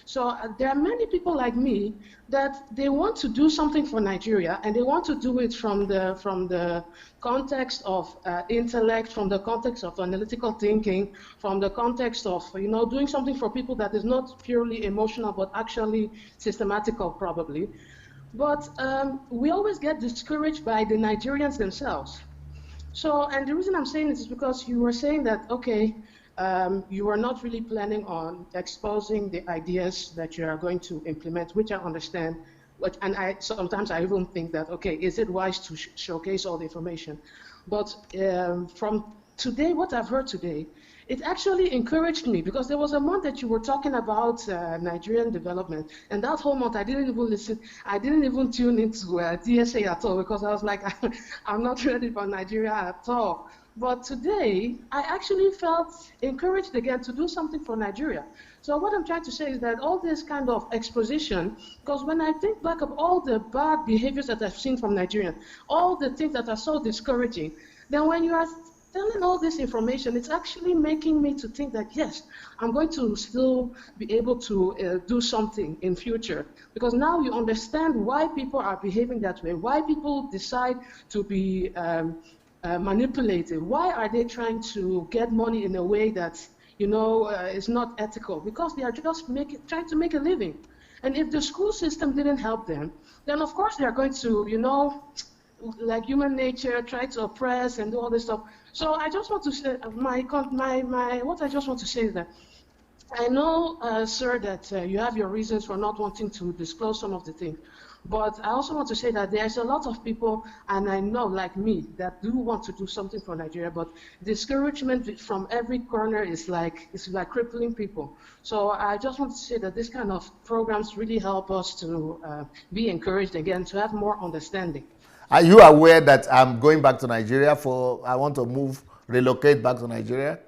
So there are many people like me that they want to do something for Nigeria, and they want to do it from the context of intellect, from the context of analytical thinking, from the context of doing something for people that is not purely emotional but actually systematical, probably. But we always get discouraged by the Nigerians themselves. So, and the reason I'm saying this is because you were saying that, okay, you are not really planning on exposing the ideas that you are going to implement, which I understand. And sometimes I even think that, okay, is it wise to showcase all the information? But from today, what I've heard today, it actually encouraged me, because there was a month that you were talking about Nigerian development, and that whole month I didn't even listen. I didn't even tune into DSA at all, because I was like, I'm not ready for Nigeria at all. But today, I actually felt encouraged again to do something for Nigeria. So what I'm trying to say is that all this kind of exposition, because when I think back of all the bad behaviors that I've seen from Nigerians, all the things that are so discouraging, then when you are telling all this information, it's actually making me to think that, yes, I'm going to still be able to do something in future. Because now you understand why people are behaving that way, why people decide to be manipulated. Why are they trying to get money in a way that is not ethical? Because they are just trying to make a living. And if the school system didn't help them, then of course they are going to, like human nature, try to oppress and do all this stuff. So I just want to say, what I just want to say is that I know, sir, that you have your reasons for not wanting to disclose some of the things. But I also want to say that there's a lot of people, and I know, like me, that do want to do something for Nigeria, but discouragement from every corner is like crippling people. So I just want to say that this kind of programs really help us to be encouraged again, to have more understanding. Are you aware that I'm going back to Nigeria I want to relocate back to Nigeria?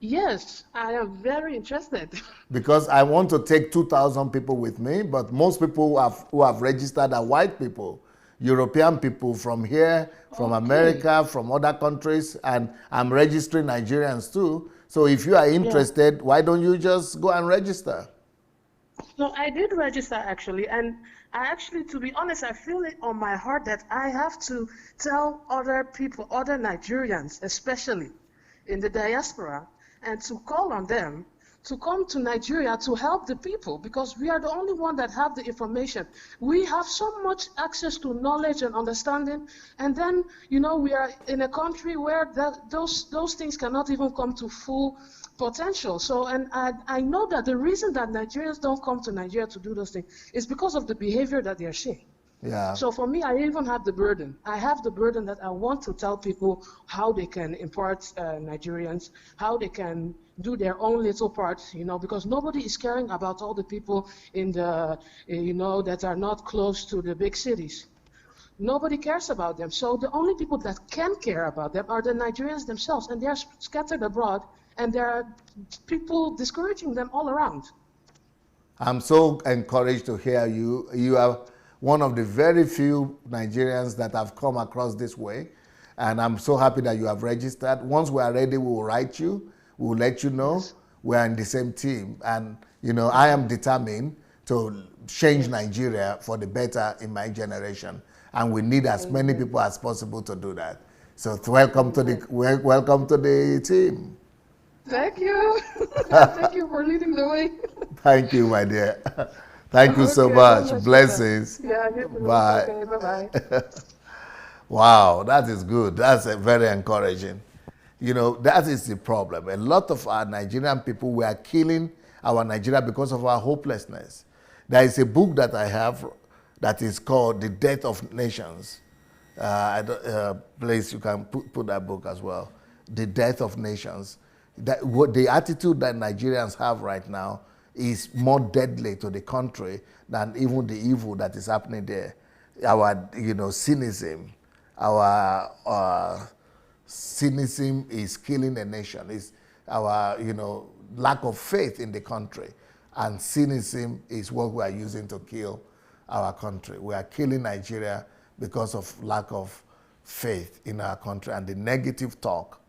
Yes, I am very interested. Because I want to take 2,000 people with me, but most people who have registered are white people, European people from here, from America, from other countries, and I'm registering Nigerians too. So if you are interested, why don't you just go and register? No, I did register actually, and I actually, to be honest, I feel it on my heart that I have to tell other people, other Nigerians especially in the diaspora, and to call on them to come to Nigeria to help the people, because we are the only one that have the information. We have so much access to knowledge and understanding, and then we are in a country where those things cannot even come to full potential. So, and I know that the reason that Nigerians don't come to Nigeria to do those things is because of the behavior that they are seeing. Yeah. So for me, I even have the burden. I have the burden that I want to tell people how they can import Nigerians, how they can do their own little part, because nobody is caring about all the people in the, that are not close to the big cities. Nobody cares about them. So the only people that can care about them are the Nigerians themselves, and they are scattered abroad, and there are people discouraging them all around. I'm so encouraged to hear you. You are one of the very few Nigerians that have come across this way. And I'm so happy that you have registered. Once we are ready, we will write you. We will let you know. Yes. We are in the same team. And, I am determined to change Nigeria for the better in my generation. And we need as many people as possible to do that. So welcome to the team. Thank you. Thank you for leading the way. Thank you, my dear. Thank you so much. Blessings. Yeah, bye. Okay, bye-bye. Wow, that is good. That's very encouraging. That is the problem. A lot of our Nigerian people, we are killing our Nigeria because of our hopelessness. There is a book that I have that is called The Death of Nations. Please, you can put that book as well. The Death of Nations. The attitude that Nigerians have right now is more deadly to the country than even the evil that is happening there. Our, cynicism, our cynicism is killing the nation. It's our, lack of faith in the country. And cynicism is what we are using to kill our country. We are killing Nigeria because of lack of faith in our country and the negative talk,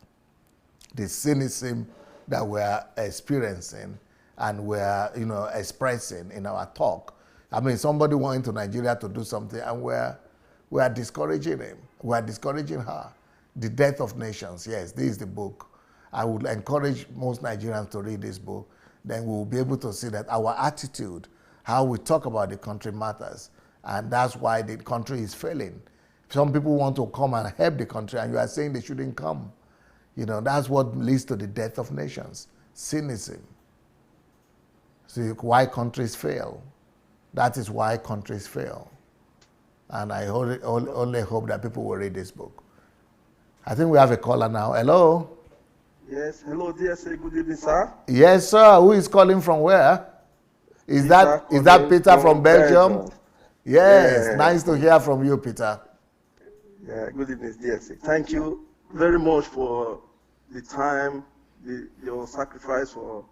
the cynicism that we are experiencing and we are, expressing in our talk. I mean, somebody went to Nigeria to do something and we are discouraging him. We are discouraging her. The Death of Nations. Yes, this is the book. I would encourage most Nigerians to read this book. Then we will be able to see that our attitude, how we talk about the country matters. And that's why the country is failing. Some people want to come and help the country and you are saying they shouldn't come. That's what leads to the death of nations. Cynicism. See why countries fail. That is why countries fail. And I only hope that people will read this book. I think we have a caller now. Hello? Yes, hello, dear. Say good evening, sir. Yes, sir. Who is calling from where? Is that Peter from Belgium? Yes, nice to hear from you, Peter. Yeah, good evening, dear. Thank you very much for the time, your sacrifice for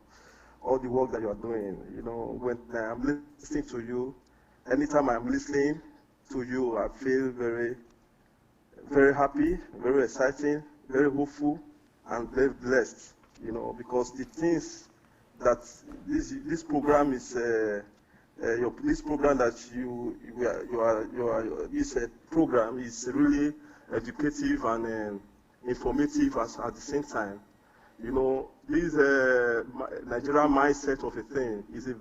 all the work that you are doing. When I'm listening to you, anytime I'm listening to you, I feel very, very happy, very exciting, very hopeful, and very blessed. Because the things that this program is, this program that this program is really educative and informative at the same time. This Nigerian mindset of a thing is a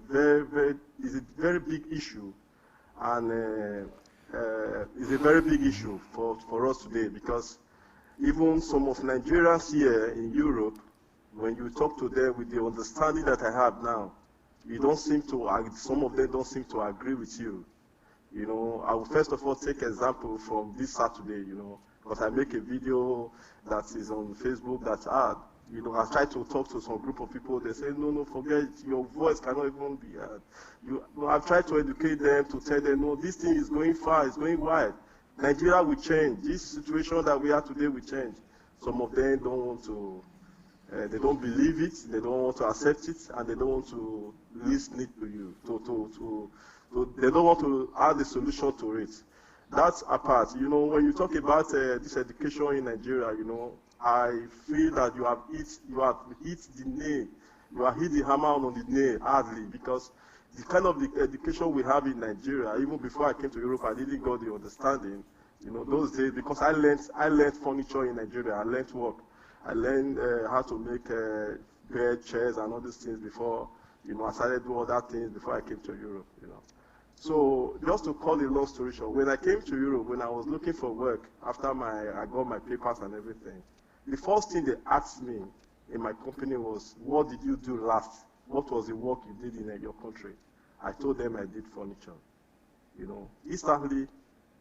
very big issue, and is a very big issue for us today, because even some of Nigerians here in Europe, when you talk to them with the understanding that I have now, some of them don't seem to agree with you. I will first of all take example from this Saturday, because I make a video that is on Facebook that I try to talk to some group of people. They say, no, forget it. Your voice cannot even be heard. I've tried to educate them, to tell them, no, this thing is going far, it's going wide. Nigeria will change. This situation that we are today will change. Some of them don't want to, they don't believe it, they don't want to accept it, and they don't want to listen to you. They don't want to add a solution to it. That's apart. When you talk about this education in Nigeria, I feel that you have hit the nail. You have hit the hammer on the nail hardly, because the kind of the education we have in Nigeria, even before I came to Europe, I didn't got the understanding. Those days, because I learned furniture in Nigeria. I learned work. I learned how to make bed, chairs, and all these things before. I started doing other things before I came to Europe. So just to cut a long story short, when I came to Europe, when I was looking for work after I got my papers and everything, the first thing they asked me in my company was, what did you do last? What was the work you did in your country? I told them I did furniture. Instantly,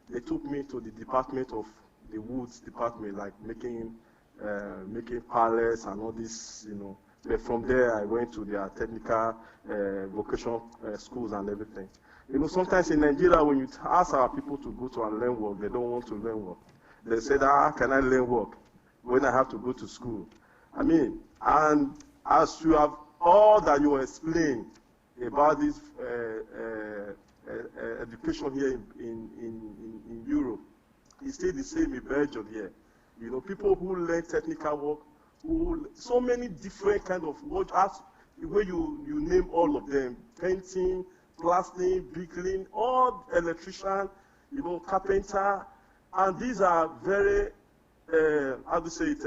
they took me to the department of the woods department, like making pallets and all this, But from there, I went to their technical vocational schools and everything. Sometimes in Nigeria, when you ask our people to go to and learn work, they don't want to learn work. They say, how can I learn work when I have to go to school? And as you have all that you explained about this education here in Europe, it's still the same in Belgium here. People who learn technical work, so many different kind of work, the way you name all of them, painting, plastering, bricklaying, all electrician, carpenter, and these are very, how to say it,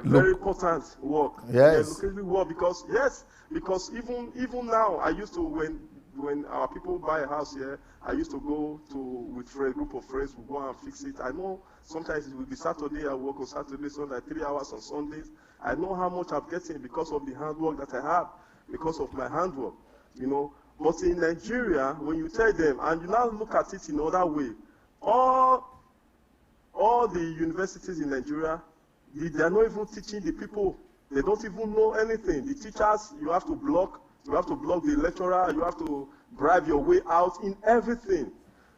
very important work. Yes. Work because even now, I used to, when our people buy a house here, I used to go with a group of friends, we go and fix it. I know sometimes it will be Saturday, I work on Saturday, Sunday, 3 hours on Sundays. I know how much I'm getting because of the handwork that I have, because of my handwork, But in Nigeria, when you tell them, and you now look at it in another way, all the universities in Nigeria, they are not even teaching the people. They don't even know anything. The teachers, you have to block the lecturer, you have to bribe your way out in everything.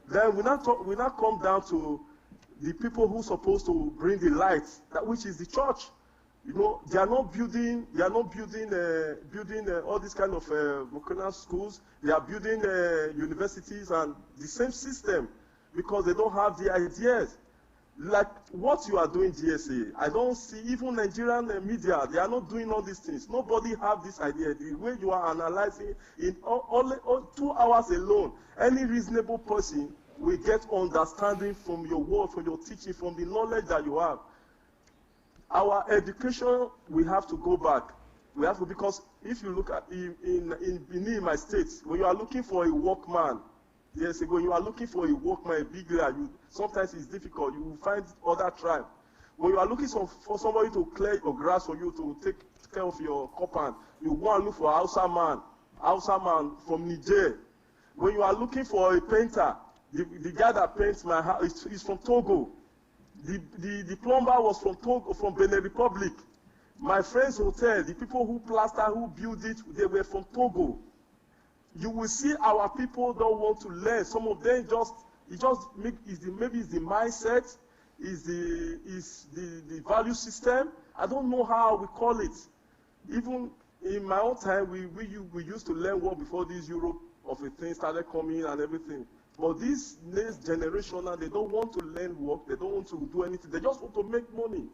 Then we now come down to the people who are supposed to bring the light, that which is the church. You know, they are not building all these kind of vocational schools. They are building universities and the same system because they don't have the ideas. Like what you are doing, GSA, I don't see even Nigerian media, they are not doing all these things. Nobody have this idea. The way you are analyzing in only 2 hours alone, any reasonable person will get understanding from your word, from your teaching, from the knowledge that you have. Our education, we have to go back. We have to, because if you look at in my state, when you are looking for a workman, years ago, you are looking for a workman, a big guy, sometimes it's difficult. You will find other tribe. When you are looking for somebody to clear your grass for you, to take care of your compound, you go and look for a Hausa man from Niger. When you are looking for a painter, the guy that paints my house is from Togo. The plumber was from Togo, from Benin Republic. My friend's hotel, the people who plaster, who build it, they were from Togo. You will see our people don't want to learn. Some of them maybe it's the mindset, is the value system. I don't know how we call it. Even in my own time, we used to learn work before this Europe of a thing started coming and everything. But this next generation now, they don't want to learn work. They don't want to do anything. They just want to make money.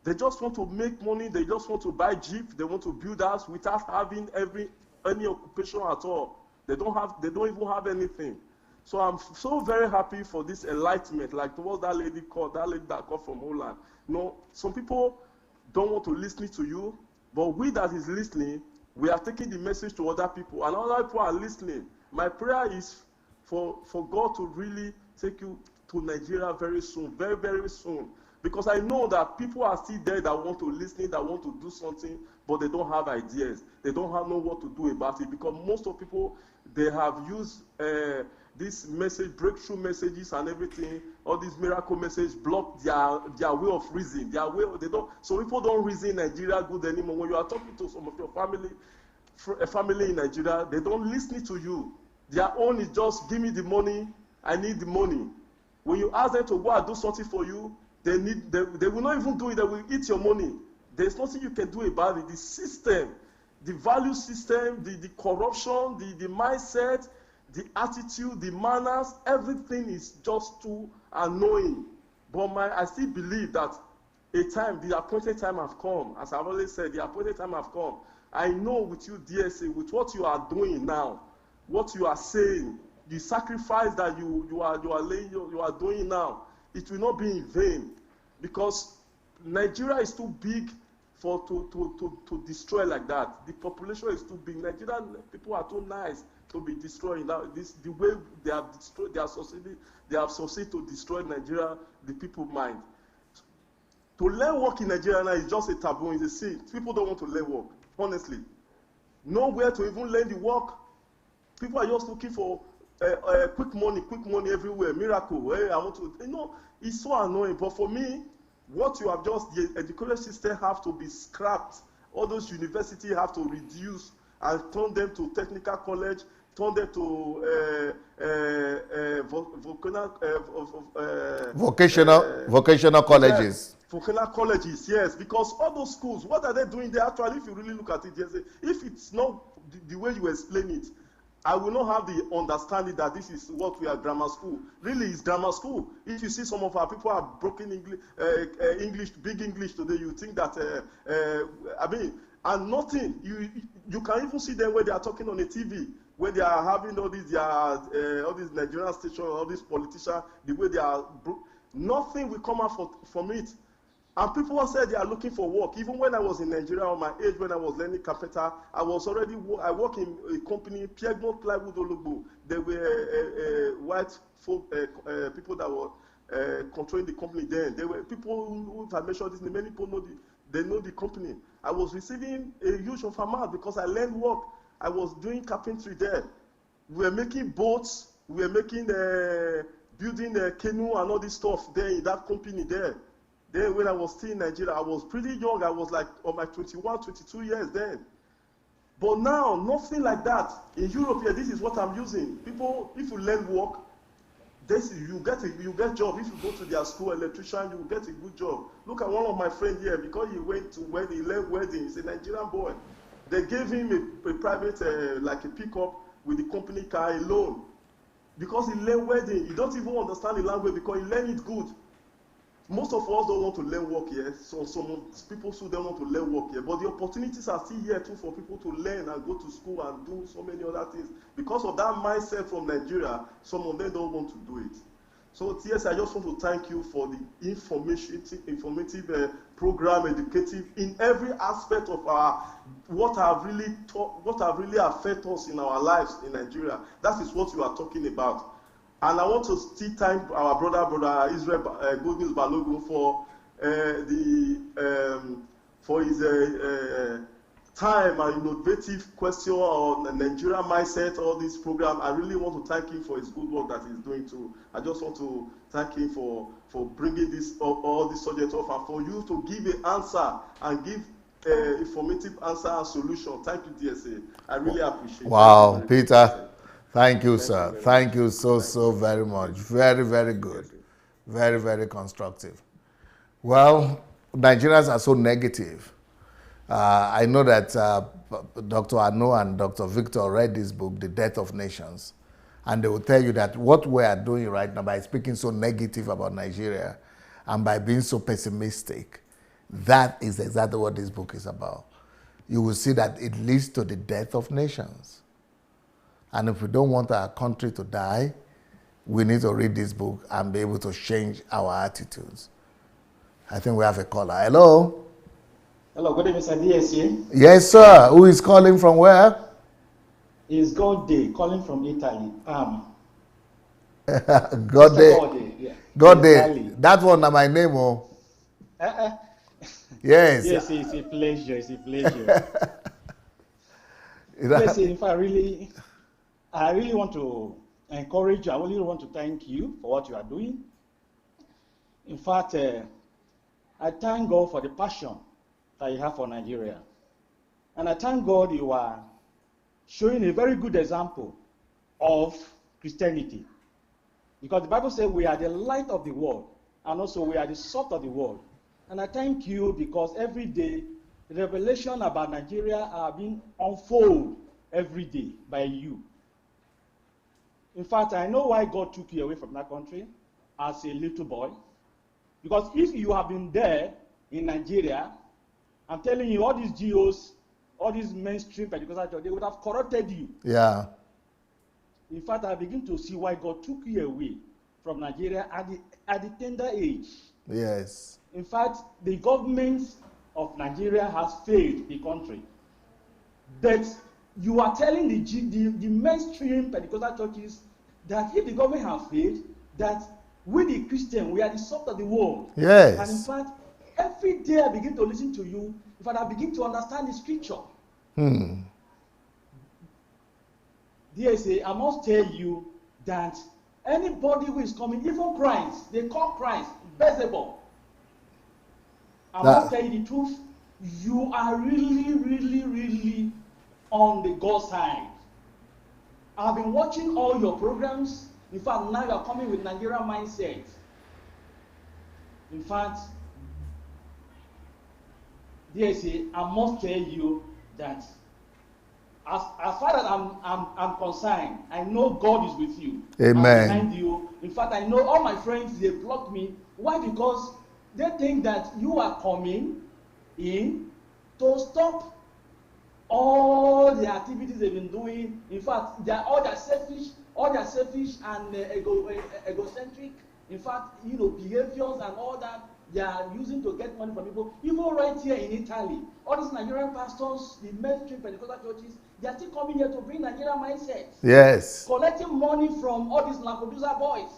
They just want to make money. They just want to buy Jeep. They want to build house without having any occupation at all. They don't even have anything. So I'm so very happy for this enlightenment, like towards that lady that called from Holland. You know, some people don't want to listen to you, but we that is listening, we are taking the message to other people, and other people are listening. My prayer is for God to really take you to Nigeria very soon, very, very soon. Because I know that people are still there that want to listen, that want to do something, but they don't have ideas. They don't know what to do about it. Because most of people, they have used this message, breakthrough messages and everything, all these miracle messages block their way of reasoning. So people don't reason Nigeria good anymore. When you are talking to some of your family in Nigeria, they don't listen to you. Their own is just, give me the money, I need the money. When you ask them to go and do something for you, they will not even do it, they will eat your money. There's nothing you can do about it. The system, the value system, the corruption, the mindset, the attitude, the manners, everything is just too annoying. But I still believe that the appointed time have come. As I've always said, the appointed time have come. I know with you, DSA, with what you are doing now, what you are saying, the sacrifice that you are doing now, it will not be in vain, because Nigeria is too big to destroy like that. The population is too big. Nigerian people are too nice to be destroying. The way they have destroyed, they have succeeded to destroy Nigeria, the people's mind. To learn work in Nigeria now is just a taboo, it's a sin. People don't want to learn work, honestly. Nowhere to even learn the work. People are just looking for quick money everywhere, miracle. Hey, I want to, it's so annoying. But for me, what you have the education system have to be scrapped. All those universities have to reduce and turn them to technical college, turn them to vocational colleges. Vocational colleges, yes, because all those schools, what are they doing there? Actually, if you really look at it, if it's not the way you explain it, I will not have the understanding that this is what we are grammar school. Really, it's grammar school. If you see some of our people have broken English, big English today, you think that, and nothing. You can even see them when they are talking on the TV, when they are having all these Nigerian stations, all these politicians, the way they are, nothing will come out from it. And people said they are looking for work. Even when I was in Nigeria, on my age, when I was learning carpenter, I work in a company, Piedmont Plywood Olugbo. There were white folk, people that were controlling the company then. There were people who, if I mentioned this, many people know the company. I was receiving a huge amount because I learned work. I was doing carpentry there. We were making boats. We were making, building a canoe and all this stuff there in that company there. Then when I was still in Nigeria, I was pretty young. I was like on my 21, 22 years then. But now, nothing like that. In Europe here, this is what I'm using. People, if you learn work, you get job. If you go to their school electrician, you get a good job. Look at one of my friends here, because he went to wedding, he learned wedding. He's a Nigerian boy. They gave him a private like a pickup with the company car alone, because he learned wedding. He don't even understand the language because he learned it good. Most of us don't want to learn work here. So some people still don't want to learn work here. But the opportunities are still here too for people to learn and go to school and do so many other things. Because of that mindset from Nigeria, some of them don't want to do it. So yes, I just want to thank you for the informative program, educative in every aspect of our what have really affected us in our lives in Nigeria. That is what you are talking about. And I want to still thank our brother Israel Good News Balogun for his time and innovative question on the Nigerian mindset, all this program. I really want to thank him for his good work that he's doing too. I just want to thank him for bringing this all this subject up, and for you to give an answer and give informative answer and solution. Thank you, DSA. I really appreciate it. Wow, Peter. Thank you, sir. Thank you so very much. Very, very good. Very, very constructive. Well, Nigerians are so negative. I know that Dr. Ano and Dr. Victor read this book, The Death of Nations, and they will tell you that what we are doing right now by speaking so negative about Nigeria and by being so pessimistic, that is exactly what this book is about. You will see that it leads to the death of nations. And if we don't want our country to die, we need to read this book and be able to change our attitudes. I think we have a caller. Hello? Hello, good evening, Mr. DSA. Yes, sir. Who is calling from where? It's Gode, calling from Italy. Gode. Yeah. Gode. That one is my name, oh. Yes. Yes, it's a pleasure. It's a pleasure. Yes, in fact, I really want to encourage you. I really want to thank you for what you are doing. In fact, I thank God for the passion that you have for Nigeria. And I thank God you are showing a very good example of Christianity. Because the Bible says we are the light of the world, and also we are the salt of the world. And I thank you because every day, the revelation about Nigeria are being unfolded every day by you. In fact, I know why God took you away from that country as a little boy. Because if you have been there in Nigeria, I'm telling you, all these GOs, all these mainstream Pentecostal churches, they would have corrupted you. Yeah. In fact, I begin to see why God took you away from Nigeria at the tender age. Yes. In fact, the government of Nigeria has failed the country. But you are telling the mainstream Pentecostal churches that if the government has failed, that we the Christians, we are the salt of the world. Yes. And in fact, every day I begin to listen to you, in fact, I begin to understand the scripture. DSA, I must tell you that anybody who is coming, even Christ, they call Christ Beelzebub. I must tell you the truth, you are really on the God side. I've been watching all your programs. In fact, now you are coming with Nigerian mindset. In fact, DSA, I must tell you that as far as I'm concerned, I know God is with you. Amen. I'm behind you. In fact, I know all my friends, they block me. Why? Because they think that you are coming in to stop all the activities they've been doing. In fact, all their selfish and egocentric, in fact, behaviors and all that they are using to get money from people. Even right here in Italy, all these Nigerian pastors, the mainstream Pentecostal churches, they are still coming here to bring Nigerian mindset. Yes. Collecting money from all these producer boys.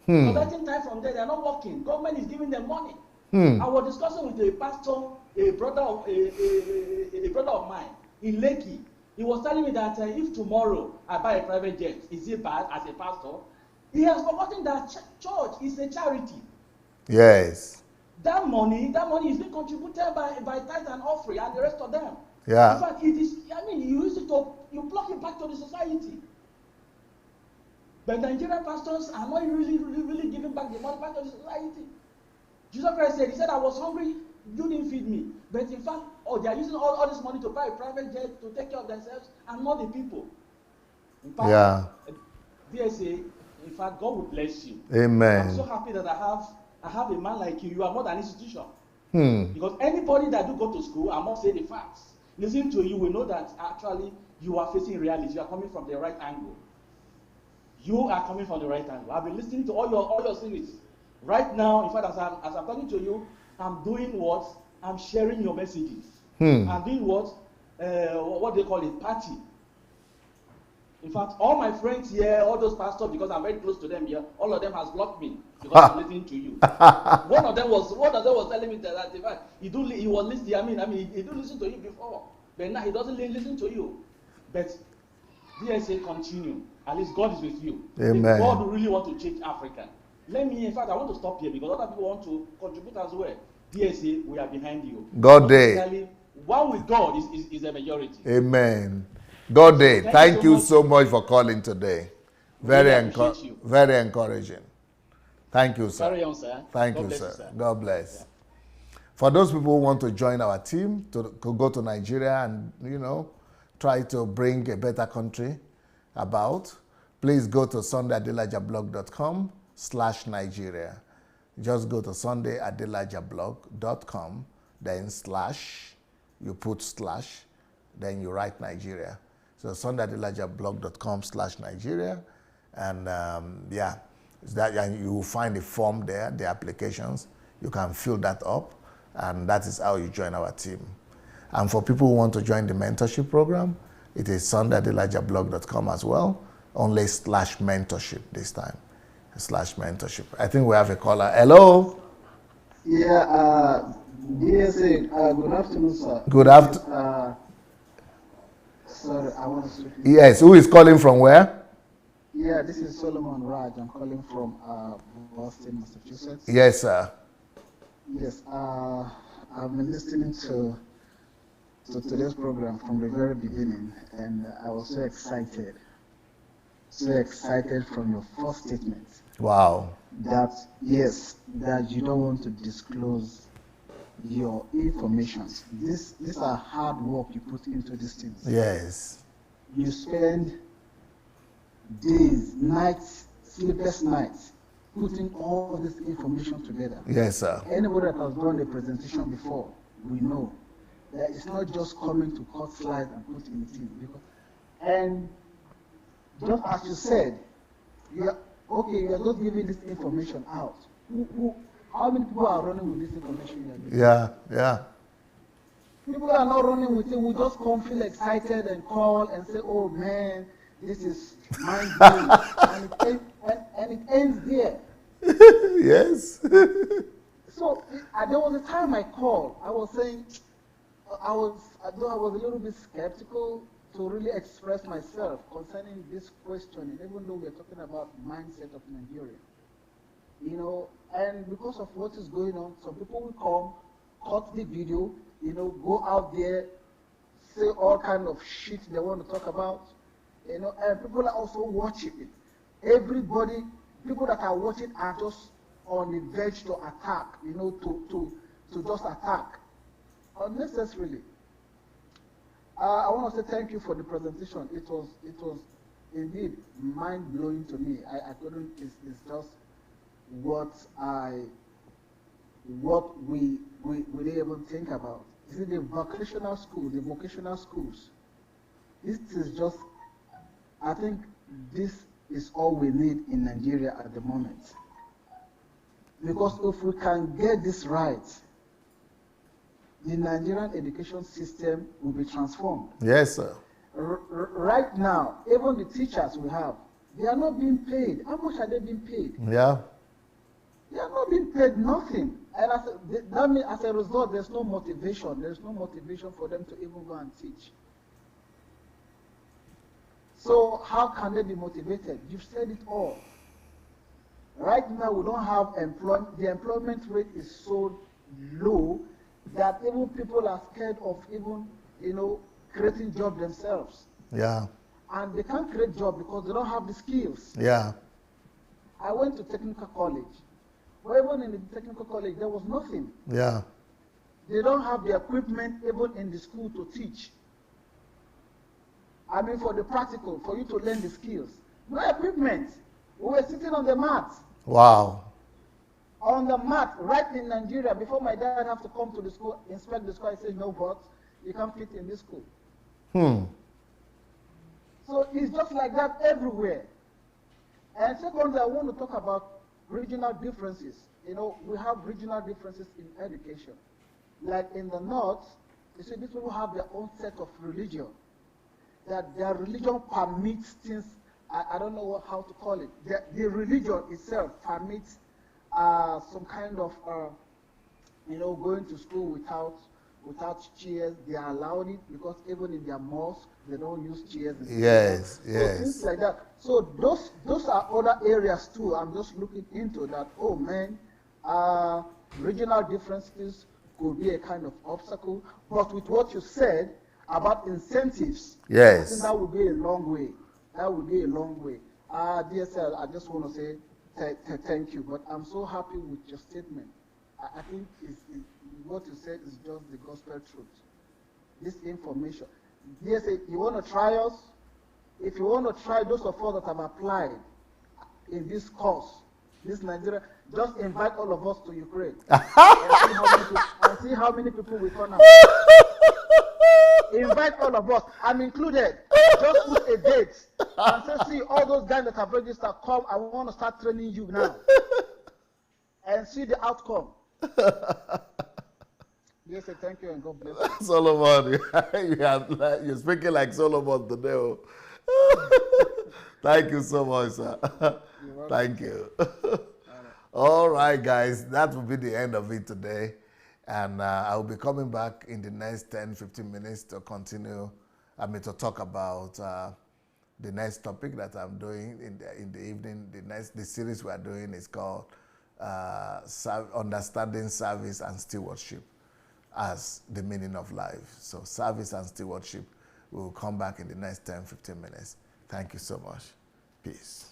Collecting time from there, they are not working. Government is giving them money. I was discussing with a pastor, a brother of mine in Lekki. He was telling me that if tomorrow I buy a private jet, is it bad as a pastor? He has forgotten that church is a charity. Yes. That money is being contributed by tithe and offering and the rest of them. Yeah. In fact, it is. I mean, you use it to, you plug it back to the society. But Nigerian pastors are not really giving back the money back to the society. Jesus Christ said, he said, I was hungry, you didn't feed me. But in fact, they are using all this money to buy a private jet to take care of themselves and not the people. In fact, Yeah. DSA, in fact, God will bless you. Amen. I'm so happy that I have a man like you. You are not an institution. Hmm. Because anybody that do go to school, I must say the facts. Listen to you, we know that actually you are facing reality. You are coming from the right angle. You are coming from the right angle. I've been listening to all your series. Right now, in fact, as I'm talking to you, I'm doing what? I'm sharing your messages. I'm doing what they call it, party. In fact, all my friends here, all those pastors, because I'm very close to them here, all of them has blocked me because I'm listening to you. One of them was telling me that in fact he was listening. I mean, he do listen to you before, but now he doesn't listen to you. But DSA continue. At least God is with you. Amen. If God really want to change Africa, in fact, I want to stop here because other people want to contribute as well. DSA, we are behind you. God day. One with God is a majority. Amen. God day. Thank you so much for calling today. Very encouraging. Thank you, sir. Carry on, sir. Thank you, sir. God bless. Yeah. For those people who want to join our team to go to Nigeria and, try to bring a better country about, please go to sundayadelajablog.com/Nigeria. Just go to sundayadelajablog.com, then you put /, then you write Nigeria. So sundayadelajablog.com/Nigeria, and and you will find a form there, the applications. You can fill that up, and that is how you join our team. And for people who want to join the mentorship program, it is sundayadelajablog.com as well, only /mentorship this time, /mentorship. I think we have a caller. Hello? Yeah, DSA, good afternoon, sir. Good afternoon. Sorry, I want to... Yes, who is calling from where? Yeah, this is Solomon Raj. I'm calling from Boston, Massachusetts. Yes, sir. Yes, I've been listening to today's program from the very beginning, and I was so excited from your first statement. Wow. That you don't want to disclose your information. These are hard work you put into these things. Yes. You spend days, nights, sleepless nights, putting all this information together. Yes, sir. Anybody that has done a presentation before, we know that it's not just coming to cut slides and put in the team. And just as you said, you are just giving this information out. How many people are running with this information? Yeah. People are not running with it. We just come, feel excited, and call and say, "Oh man, this is mind-blowing," and it ends there. Yes. So there was a time I called. I was saying, I was a little bit skeptical to really express myself concerning this question, even though we're talking about mindset of Nigeria. And because of what is going on, some people will come, cut the video, go out there, say all kind of shit they want to talk about, and people are also watching it. People that are watching are just on the verge to attack, to just attack unnecessarily. I want to say thank you for the presentation. It was indeed mind blowing to me. I couldn't. It's just what we didn't even think about. You see, the vocational schools. This is just. I think this is all we need in Nigeria at the moment. Because if we can get this right, the Nigerian education system will be transformed. Yes, sir. Right now, even the teachers we have, they are not being paid. How much are they being paid? Yeah. They are not being paid nothing. And that means as a result, there's no motivation. There's no motivation for them to even go and teach. So how can they be motivated? You've said it all. Right now, we don't have employment. The employment rate is so low that even people are scared of even, creating jobs themselves. Yeah. and they can't create job because they don't have the skills. Yeah. I went to technical college. But even in the technical college, there was nothing. Yeah. They don't have the equipment even in the school to teach. I mean, for the practical, for you to learn the skills. No equipment. We were sitting on the mat. Wow. On the mat, right in Nigeria, before my dad have to come to the school, inspect the school, I said, no, but you can't fit in this school. So it's just like that everywhere. And secondly, I want to talk about regional differences. You know, we have regional differences in education. Like in the north, you see, these people have their own set of religion. That their religion permits things, I don't know how to call it. The religion itself permits some kind of, you know, going to school without chairs. They are allowed it because even in their mosque, they don't use chairs. Yes, so yes. things like that. So those are other areas too. I'm just looking into that. Oh man, regional differences could be a kind of obstacle. But with what you said about incentives, yes, I think that would be a long way. That would be a long way. DSL, I just want to say thank you. But I'm so happy with your statement. I think what you said is just the gospel truth. This information. DSA, you want to try us? If you want to try those of us that have applied in this course, this Nigeria, just invite all of us to Ukraine and see how many people we turn out. Invite all of us. I'm included. Just put a date and say, see, all those guys that have registered, come. I want to start training you now, and see the outcome. Yes, thank you and God bless you. Solomon, you're speaking like Solomon today. Thank you so much, sir. Thank you. All right, guys, that will be the end of it today. And I'll be coming back in the next 10-15 minutes to continue, to talk about the next topic that I'm doing in the evening. The series we are doing is called Understanding Service and Stewardship as the Meaning of Life. So service and stewardship. We will come back in the next 10-15 minutes. Thank you so much. Peace.